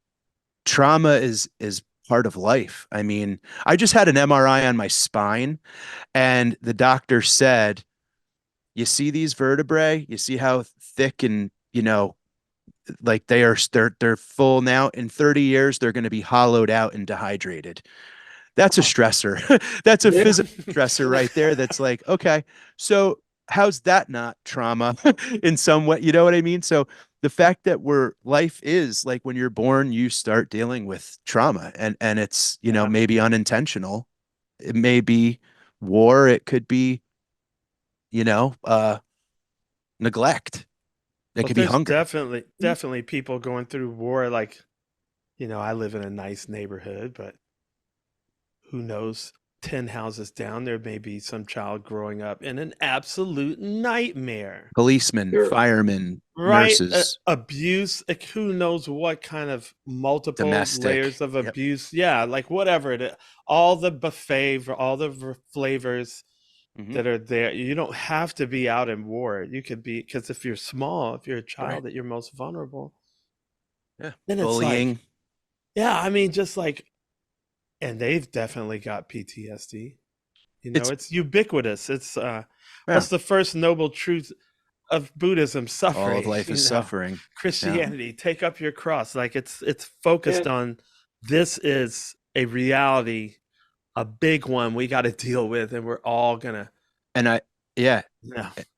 trauma is part of life. I mean, I just had an MRI on my spine, and the doctor said, you see these vertebrae, you see how thick and, you know, like they're full now. In 30 years, they're going to be hollowed out and dehydrated. That's a stressor. That's a Yeah. physical stressor right there. That's like, okay, so how's that not trauma in some way? You know what I mean? So the fact that life is like, when you're born, you start dealing with trauma, and it's, you know, maybe unintentional. It may be war. It could be, you know, neglect. It Well, could be there's hunger. definitely people going through war. Like, you know, I live in a nice neighborhood, but who knows? 10 houses down, there may be some child growing up in an absolute nightmare. Policemen, Sure. firemen, Right? nurses, Abuse, like who knows what kind of multiple domestic. layers of Yep. abuse. Yeah, like whatever it is. All the buffet, all the flavors Mhm. that are there. You don't have to be out in war. You could be, because if you're small, if you're a child Right. that you're most vulnerable, Yeah. then it's Bullying. like, yeah, I mean, just like, and they've definitely got PTSD. You know, It's- it's ubiquitous. It's Yeah. what's the first noble truth of Buddhism? Suffering. All of life is you know? suffering. Christianity, take up your cross. Like it's focused Yeah. on, this is a reality, a big one we got to deal with, and we're all gonna, And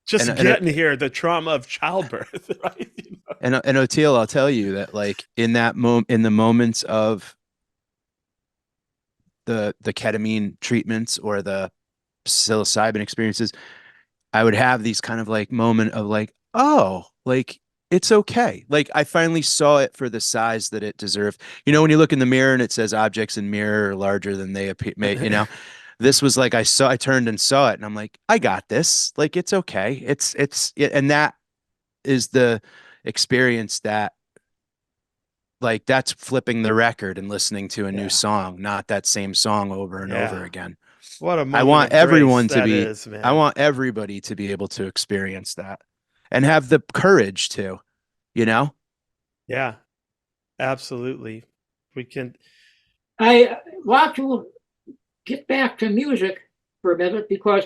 just And- getting here, the trauma of childbirth, right? You know? and Oteil, I'll tell you that, like, in the moments of the ketamine treatments or the psilocybin experiences, I would have these kind of like moment of like, oh, like it's okay. Like I finally saw it for the size that it deserved. You know, when you look in the mirror and it says objects in mirror are larger than they appear, you know, this was like, I turned and saw it and I'm like, I got this. Like, it's okay. And that is the experience that, like, that's flipping the record and listening to a new song, not that same song over and over again. What a moment I want of grace everyone to that be, is, man. I want everybody to be able to experience that and have the courage to, you know? Yeah, absolutely. We can. I want to get back to music for a minute because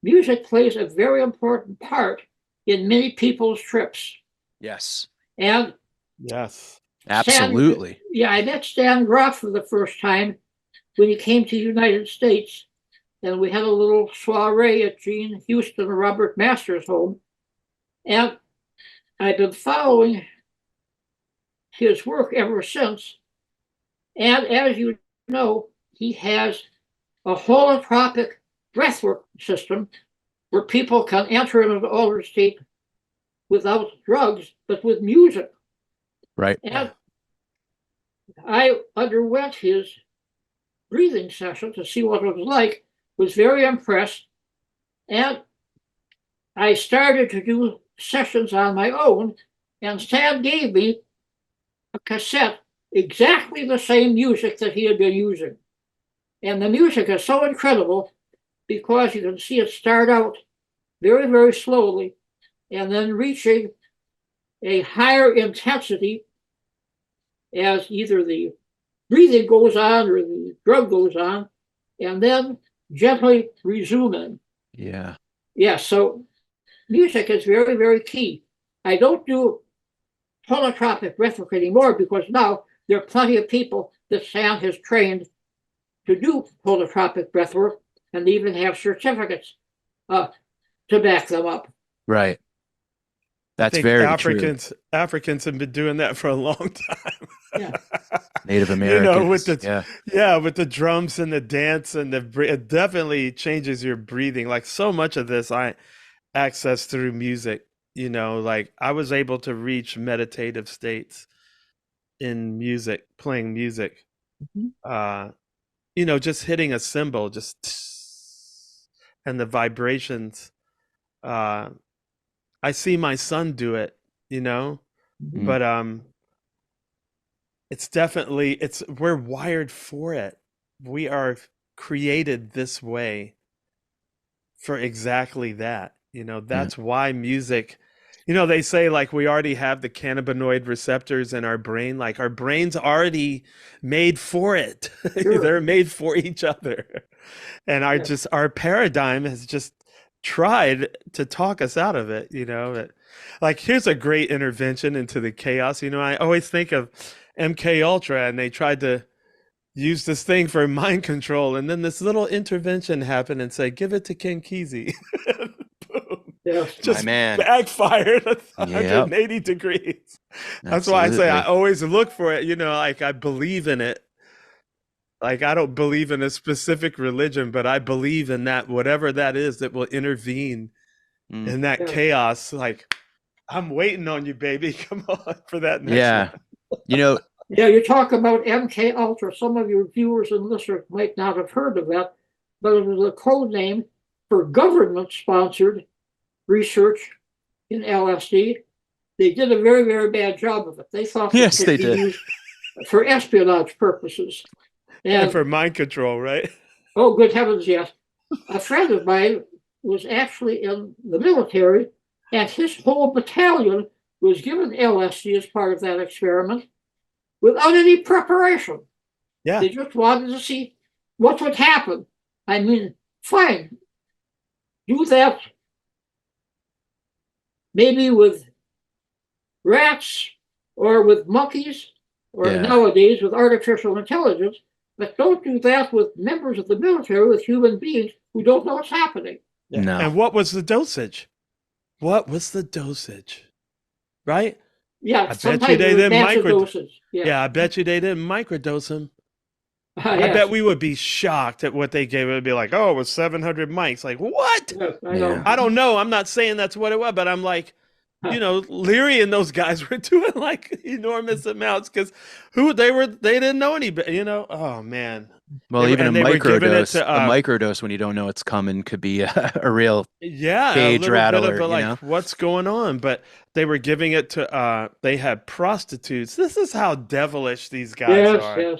music plays a very important part in many people's trips. Yes. And Yes. Absolutely. I met Stan Groff for the first time when he came to the United States, and we had a little soiree at Gene Houston and Robert Masters' home. And I've been following his work ever since. And as you know, he has a holotropic breathwork system where people can enter into an altered state without drugs, but with music. Right. And I underwent his breathing session to see what it was like, was very impressed. And I started to do sessions on my own, and Stan gave me a cassette, exactly the same music that he had been using. And the music is so incredible because you can see it start out very, very slowly and then reaching a higher intensity as either the breathing goes on or the drug goes on, and then gently resuming. Yeah. Yeah, so music is very, very key. I don't do holotropic breathwork anymore because now there are plenty of people that Stan has trained to do holotropic breathwork and even have certificates to back them up. Right. That's I think very Africans have been doing that for a long time. Yeah. Native Americans. You know, with the drums and the dance and it definitely changes your breathing. Like so much of this I access through music. You know, like I was able to reach meditative states in music, playing music. Mm-hmm. You know, just hitting a cymbal, and the vibrations. I see my son do it, you know, but we're wired for it. We are created this way for exactly that. You know, that's why music, you know, they say like we already have the cannabinoid receptors in our brain, like our brain's already made for it. Sure. They're made for each other. And our paradigm has just tried to talk us out of it, you know. Like here's a great intervention into the chaos. You know, I always think of MK Ultra, and they tried to use this thing for mind control, and then this little intervention happened and said, give it to Ken Kesey. Boom. Yes. Just My man. backfired 180 degrees. That's why I say I always look for it, you know, like I believe in it. Like I don't believe in a specific religion, but I believe in that, whatever that is that will intervene in that chaos. Like I'm waiting on you, baby. Come on for that next one. You know, yeah, you talk about MK Ultra. Some of your viewers and listeners might not have heard of that, but it was a code name for government-sponsored research in LSD. They did a very, very bad job of it. They thought it could be used for espionage purposes. And for mind control, right? Oh, good heavens, yes. A friend of mine was actually in the military, and his whole battalion was given LSD as part of that experiment without any preparation. Yeah. They just wanted to see what would happen. I mean, fine. Do that maybe with rats or with monkeys or nowadays with artificial intelligence, but don't do that with members of the military, with human beings who don't know what's happening. Yeah. No. And what was the dosage? What was the dosage? Right? Yeah, I bet you they didn't microdose. Yeah, I bet you they didn't microdose them. I bet we would be shocked at what they gave. It would be like, oh, it was 700 mics. Like, what? Yes, I know. I don't know. I'm not saying that's what it was, but I'm like, you know, Leary and those guys were doing like enormous amounts because they didn't know any, you know. Oh man. Well, even a microdose when you don't know it's coming could be a real cage rattler. Bit of like, what's going on? But they were giving it to they had prostitutes. This is how devilish these guys are. Yes.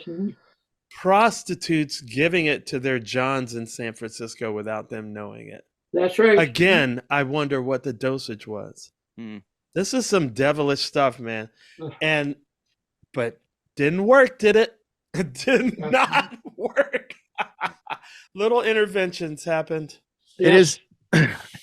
Prostitutes giving it to their Johns in San Francisco without them knowing it. That's right. Again, I wonder what the dosage was. This is some devilish stuff, man. But didn't work, did it? It did not work. Little interventions happened. Yes.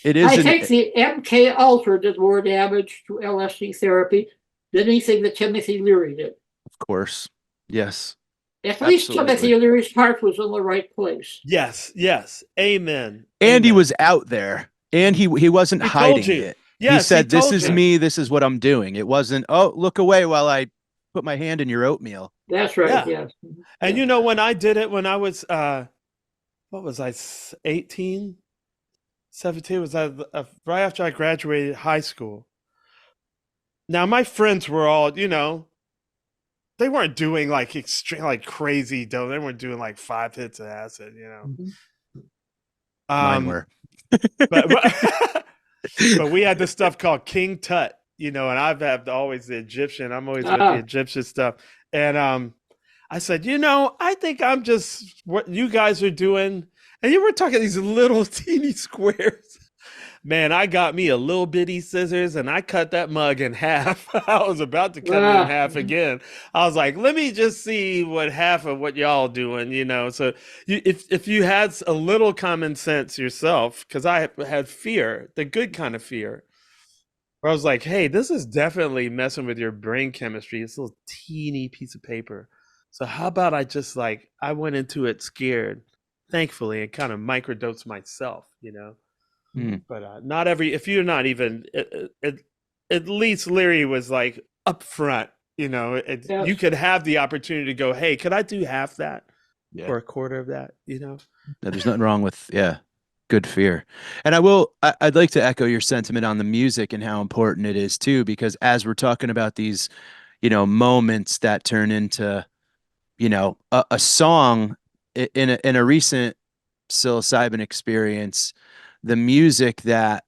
It is. I think the MK Ultra did more damage to LSD therapy than anything that Timothy Leary did. Of course. Yes. At least Timothy Leary's heart was in the right place. Yes. Amen. And he was out there. And he wasn't hiding it. Yes, he said, this is me. This is what I'm doing. It wasn't, oh, look away while I put my hand in your oatmeal. That's right. Yes. And you know, when I did it, when I was, what was I, 18, 17, was that right after I graduated high school. Now, my friends were all, you know, they weren't doing like extreme, like crazy dope. They weren't doing like 5 hits of acid, you know. Mine were. But we had this stuff called King Tut, you know, and I've had always the Egyptian. I'm always with the Egyptian stuff. And I said, you know, I think I'm just what you guys are doing. And you were talking these little teeny squares. Man, I got me a little bitty scissors and I cut that mug in half. I was about to cut it in half again. I was like, let me just see what half of what y'all doing, you know. So if you had a little common sense yourself, because I had fear, the good kind of fear, where I was like, hey, this is definitely messing with your brain chemistry. It's a little teeny piece of paper. So how about I went into it scared, thankfully, and kind of microdosed myself, you know. But if you're not even, at least Leary was like up front, you know, you could have the opportunity to go, hey, could I do half that or a quarter of that, you know? There's nothing wrong with, good fear. And I'd like to echo your sentiment on the music and how important it is too, because as we're talking about these, you know, moments that turn into, you know, a song in a recent psilocybin experience, the music that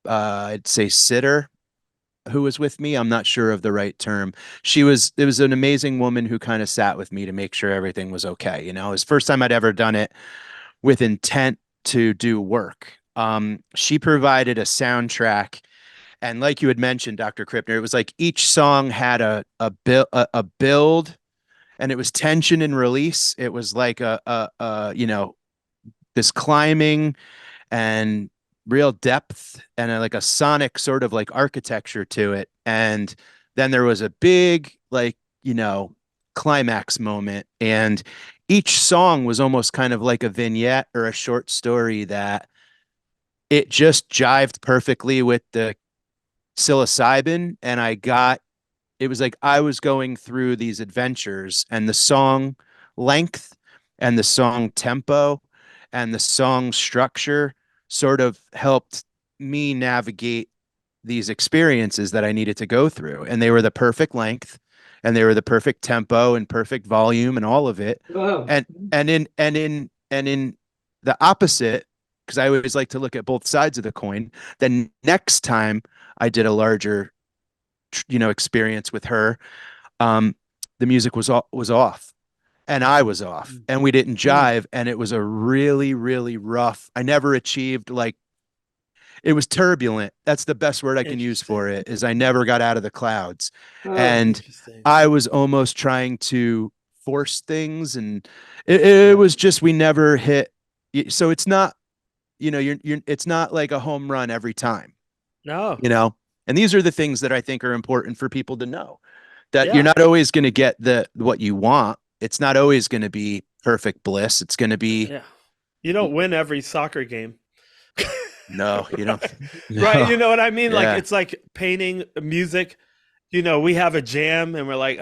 I'd say sitter who was with me, I'm not sure of the right term. It was an amazing woman who kind of sat with me to make sure everything was okay. You know, it was the first time I'd ever done it with intent to do work. She provided a soundtrack, and like you had mentioned, Dr. Krippner, it was like each song had a build, and it was tension and release. It was like this climbing and real depth, and like a sonic sort of like architecture to it. And then there was a big climax moment, and each song was almost kind of like a vignette or a short story that it just jived perfectly with the psilocybin. And it was like I was going through these adventures, and the song length and the song tempo and the song structure sort of helped me navigate these experiences that I needed to go through. And they were the perfect length, and they were the perfect tempo and perfect volume and all of it. Wow. And in the opposite, because I always like to look at both sides of the coin, then next time I did a larger experience with her, the music was off, and I was off, and we didn't jive, and it was a really, really rough. I never achieved it was turbulent. That's the best word I can use for it, is I never got out of the clouds. And I was almost trying to force things, and it was just, we never hit. So it's not, it's not like a home run every time. No. And these are the things that I think are important for people to know, that you're not always going to get what you want. It's not always going to be perfect bliss. It's going to be, you don't win every soccer game. No, you don't. No. Right. You know what I mean? Yeah. Like, it's like painting, music, we have a jam and we're like,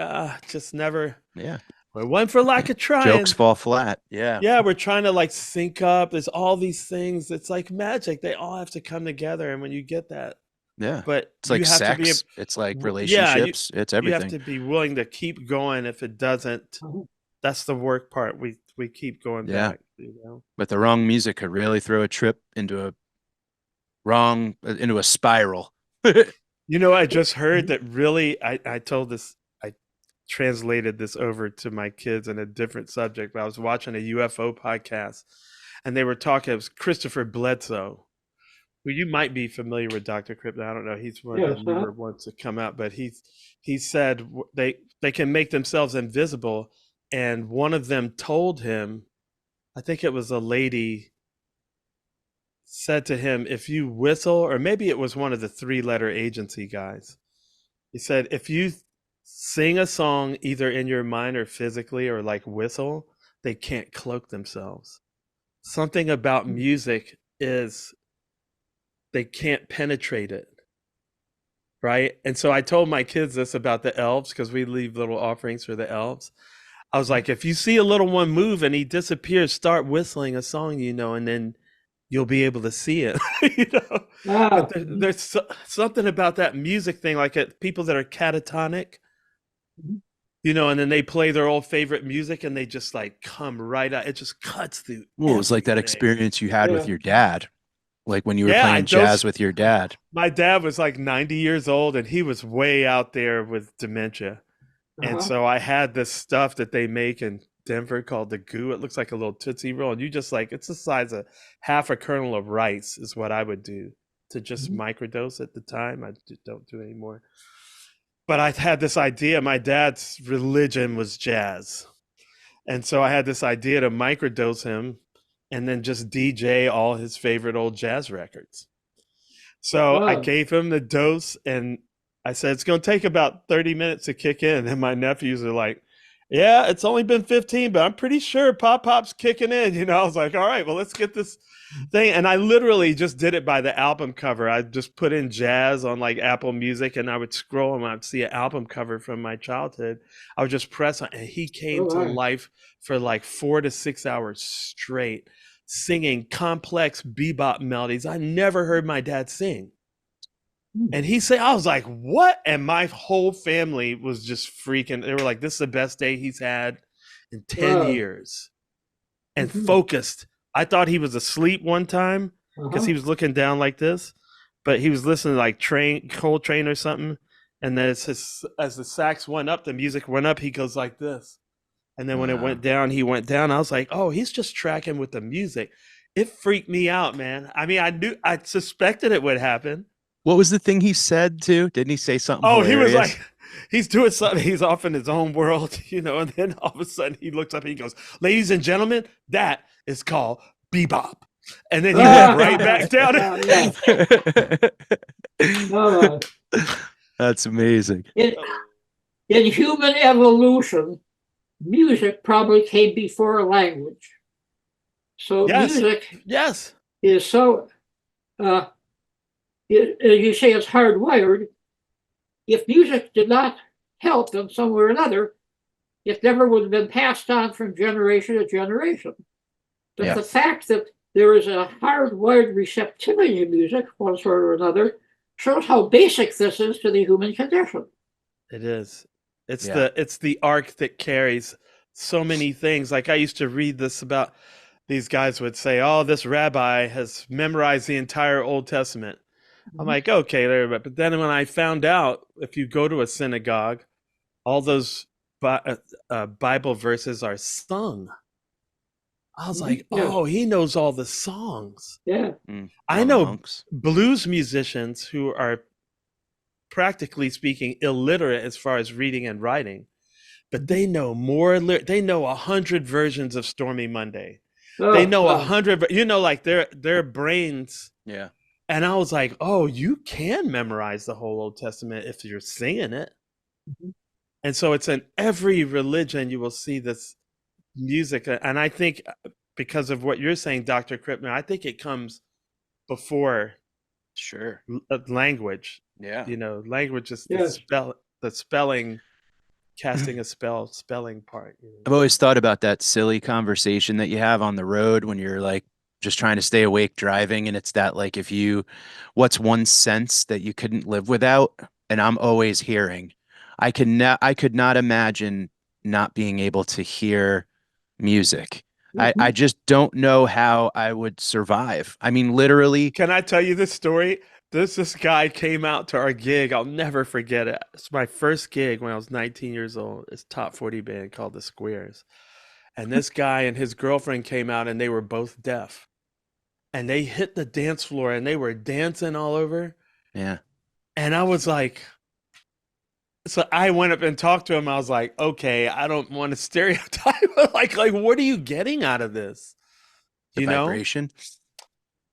just never. Yeah. We're one for lack of trying. Jokes fall flat. Yeah. Yeah. We're trying to like sync up. There's all these things. It's like magic. They all have to come together. And when you get that, yeah, but it's like sex. It's like relationships. It's everything. You have to be willing to keep going. If it doesn't, that's the work part. We keep going back. But the wrong music could really throw a trip into a spiral. I just heard that really, I translated this over to my kids in a different subject, but I was watching a UFO podcast, and they were talking, it was Christopher Bledsoe, who you might be familiar with, Dr. Krippner. I don't know. He's one of the newer ones to come out, but he said they can make themselves invisible. And one of them told him, I think it was a lady, said to him, if you whistle, or maybe it was one of the 3-letter agency guys, he said, if you sing a song either in your mind or physically, or like whistle, they can't cloak themselves. Something about music is they can't penetrate it. Right. And so I told my kids this about the elves, because we leave little offerings for the elves. I was like, if you see a little one move and he disappears, start whistling a song, and then you'll be able to see it. But there's something about that music thing, like people that are catatonic, and then they play their old favorite music and they just like come right out. It just cuts through. Well, it was like that experience you had with your dad, like when you were playing jazz with your dad. My dad was like 90 years old, and he was way out there with dementia. And so I had this stuff that they make in Denver called the goo. It looks like a little Tootsie Roll, and you just it's the size of half a kernel of rice is what I would do to just microdose at the time. I don't do it anymore. But I had this idea. My dad's religion was jazz. And so I had this idea to microdose him and then just DJ all his favorite old jazz records. So I gave him the dose, and I said, it's going to take about 30 minutes to kick in. And my nephews are like, yeah, it's only been 15, but I'm pretty sure Pop's kicking in. I was like, all right, well, let's get this thing. And I literally just did it by the album cover. I just put in jazz on like Apple Music, and I would scroll and I'd see an album cover from my childhood. I would just press on, and he came to life for like 4 to 6 hours straight, singing complex bebop melodies I never heard my dad sing. And I was like, what? And my whole family was just freaking. They were like, this is the best day he's had in 10 years. And focused. I thought he was asleep one time because he was looking down like this, but he was listening to like Coltrane or something. And then as the sax went up, the music went up, he goes like this. And then when it went down, he went down. I was like, oh, he's just tracking with the music. it freaked me out, man. I mean, I suspected it would happen. What was the thing he said too? Didn't he say something Oh, hilarious? he was like, he's doing something. He's off in his own world, you know. And then all of a sudden he looks up and he goes, "Ladies and gentlemen, that is called bebop." And then he went right back down. That's amazing. In human evolution, music probably came before language. So music is so, as you say, it's hardwired. If music did not help in some way or another, it never would have been passed on from generation to generation. But the fact that there is a hardwired receptivity in music, one sort or another, shows how basic this is to the human condition. It is. It's the arc that carries so many things. Like I used to read this about, these guys would say, "Oh, this rabbi has memorized the entire Old Testament." I'm like, okay, but then when I found out, if you go to a synagogue, all those Bible verses are sung. I was like, oh, he knows all the songs. Yeah. I know blues musicians who are, practically speaking, illiterate as far as reading and writing, but they know more. They know 100 versions of Stormy Monday. They know 100, you know, like their brains. Yeah. And I was like, oh, you can memorize the whole Old Testament if you're singing it. And so it's in every religion you will see this music. And I think because of what you're saying, Dr. Krippner, I think it comes before language. Yeah. You know, language is the spelling, casting a spelling part. You know? I've always thought about that silly conversation that you have on the road when you're like just trying to stay awake driving. And it's that, like, what's one sense that you couldn't live without? And I'm always hearing. I could not imagine not being able to hear music. I just don't know how I would survive. I mean, literally. Can I tell you this story? This guy came out to our gig. I'll never forget it. It's my first gig when I was 19 years old. It's a top 40 band called The Squares. And this guy and his girlfriend came out, and they were both deaf. And they hit the dance floor and they were dancing all over. Yeah. And I was like, so I went up and talked to him. I was like, okay, I don't want to stereotype. like, what are you getting out of this? The vibration?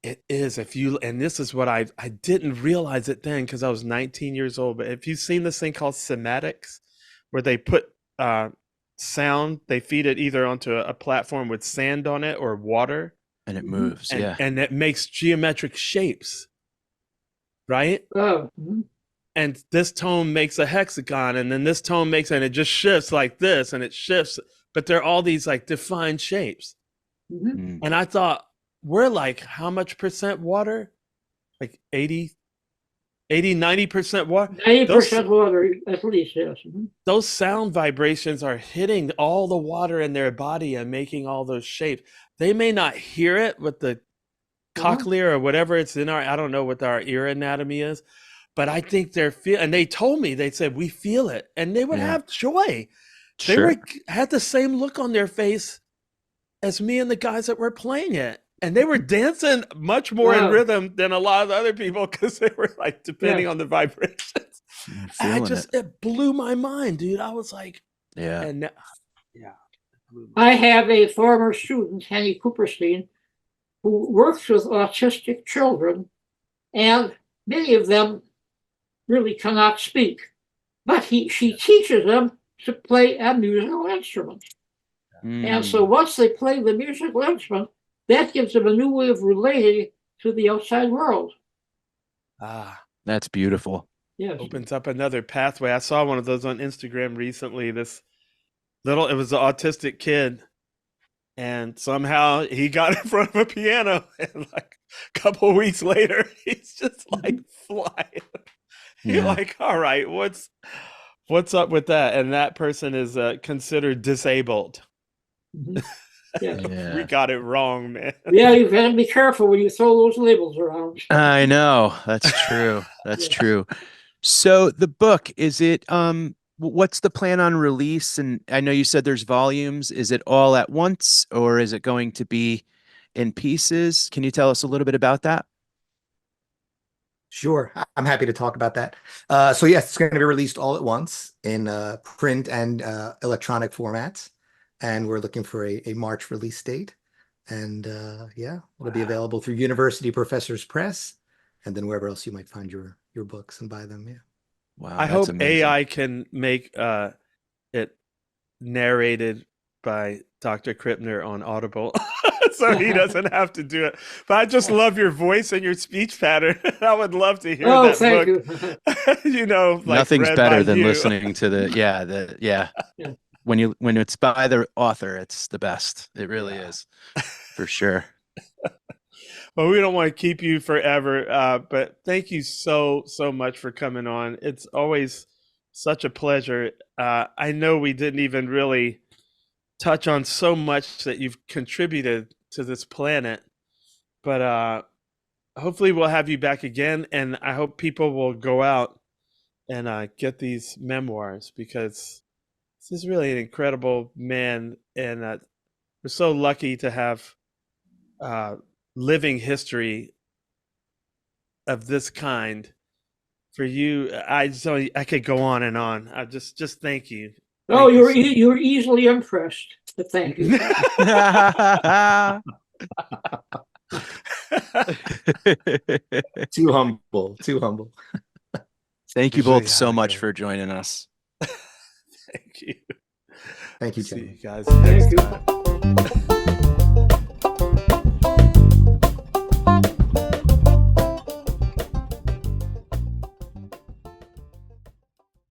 It is. And this is what I didn't realize it then because I was 19 years old. But if you've seen this thing called cymatics, where they put sound, they feed it either onto a platform with sand on it or water. And it moves, and it makes geometric shapes, right? And this tone makes a hexagon, and then this tone makes, and it just shifts like this, and it shifts. But they're all these like defined shapes. And I thought, we're like, how much percent water? Like 80, 90% water? 90% water, at least, yes. Those sound vibrations are hitting all the water in their body and making all those shapes. They may not hear it with the cochlea or whatever it's in I don't know what our ear anatomy is, but I think and they told me, they said, we feel it. And they would have joy. They had the same look on their face as me and the guys that were playing it. And they were dancing much more in rhythm than a lot of the other people because they were like, depending on the vibrations. And it blew my mind, dude. I was like, I have a former student, Henny Cooperstein, who works with autistic children, and many of them really cannot speak. But she teaches them to play a musical instrument. And so once they play the musical instrument, that gives them a new way of relating to the outside world. That's beautiful. Yes. Opens up another pathway. I saw one of those on Instagram recently. It was an autistic kid, and somehow he got in front of a piano, and like a couple of weeks later, he's just like flying. You're like, all right, what's up with that? And that person is considered disabled. We got it wrong, man. Yeah, you've got to be careful when you throw those labels around. I know. That's true. That's true. So the book, is it what's the plan on release? And I know you said there's volumes. Is it all at once, or is it going to be in pieces. Can you tell us a little bit about that? Sure, I'm happy to talk about that. So yes, it's going to be released all at once in print and electronic formats, and we're looking for a March release date. And yeah, it'll be available through University Professors Press, and then wherever else you might find your books and buy them. Yeah. Wow, I hope AI can make it narrated by Dr. Krippner on Audible, so he doesn't have to do it. But I just love your voice and your speech pattern. I would love to hear that thank book. you. You know, like nothing's read better by than you. listening to Yeah. when it's by the author, it's the best. It really is, for sure. Well, we don't want to keep you forever, but thank you so much for coming on. It's always such a pleasure. I know we didn't even really touch on so much that you've contributed to this planet, but hopefully we'll have you back again, and I hope people will go out and get these memoirs, because this is really an incredible man, and we're so lucky to have living history of this kind for you. I could go on and on. I just thank you. No, Thank you you're easily impressed. But thank you. Too humble, too humble. Thank you Usually both so how it much goes. for joining us. Thank you. Thank you, See Tim. you guys Thank next you. time.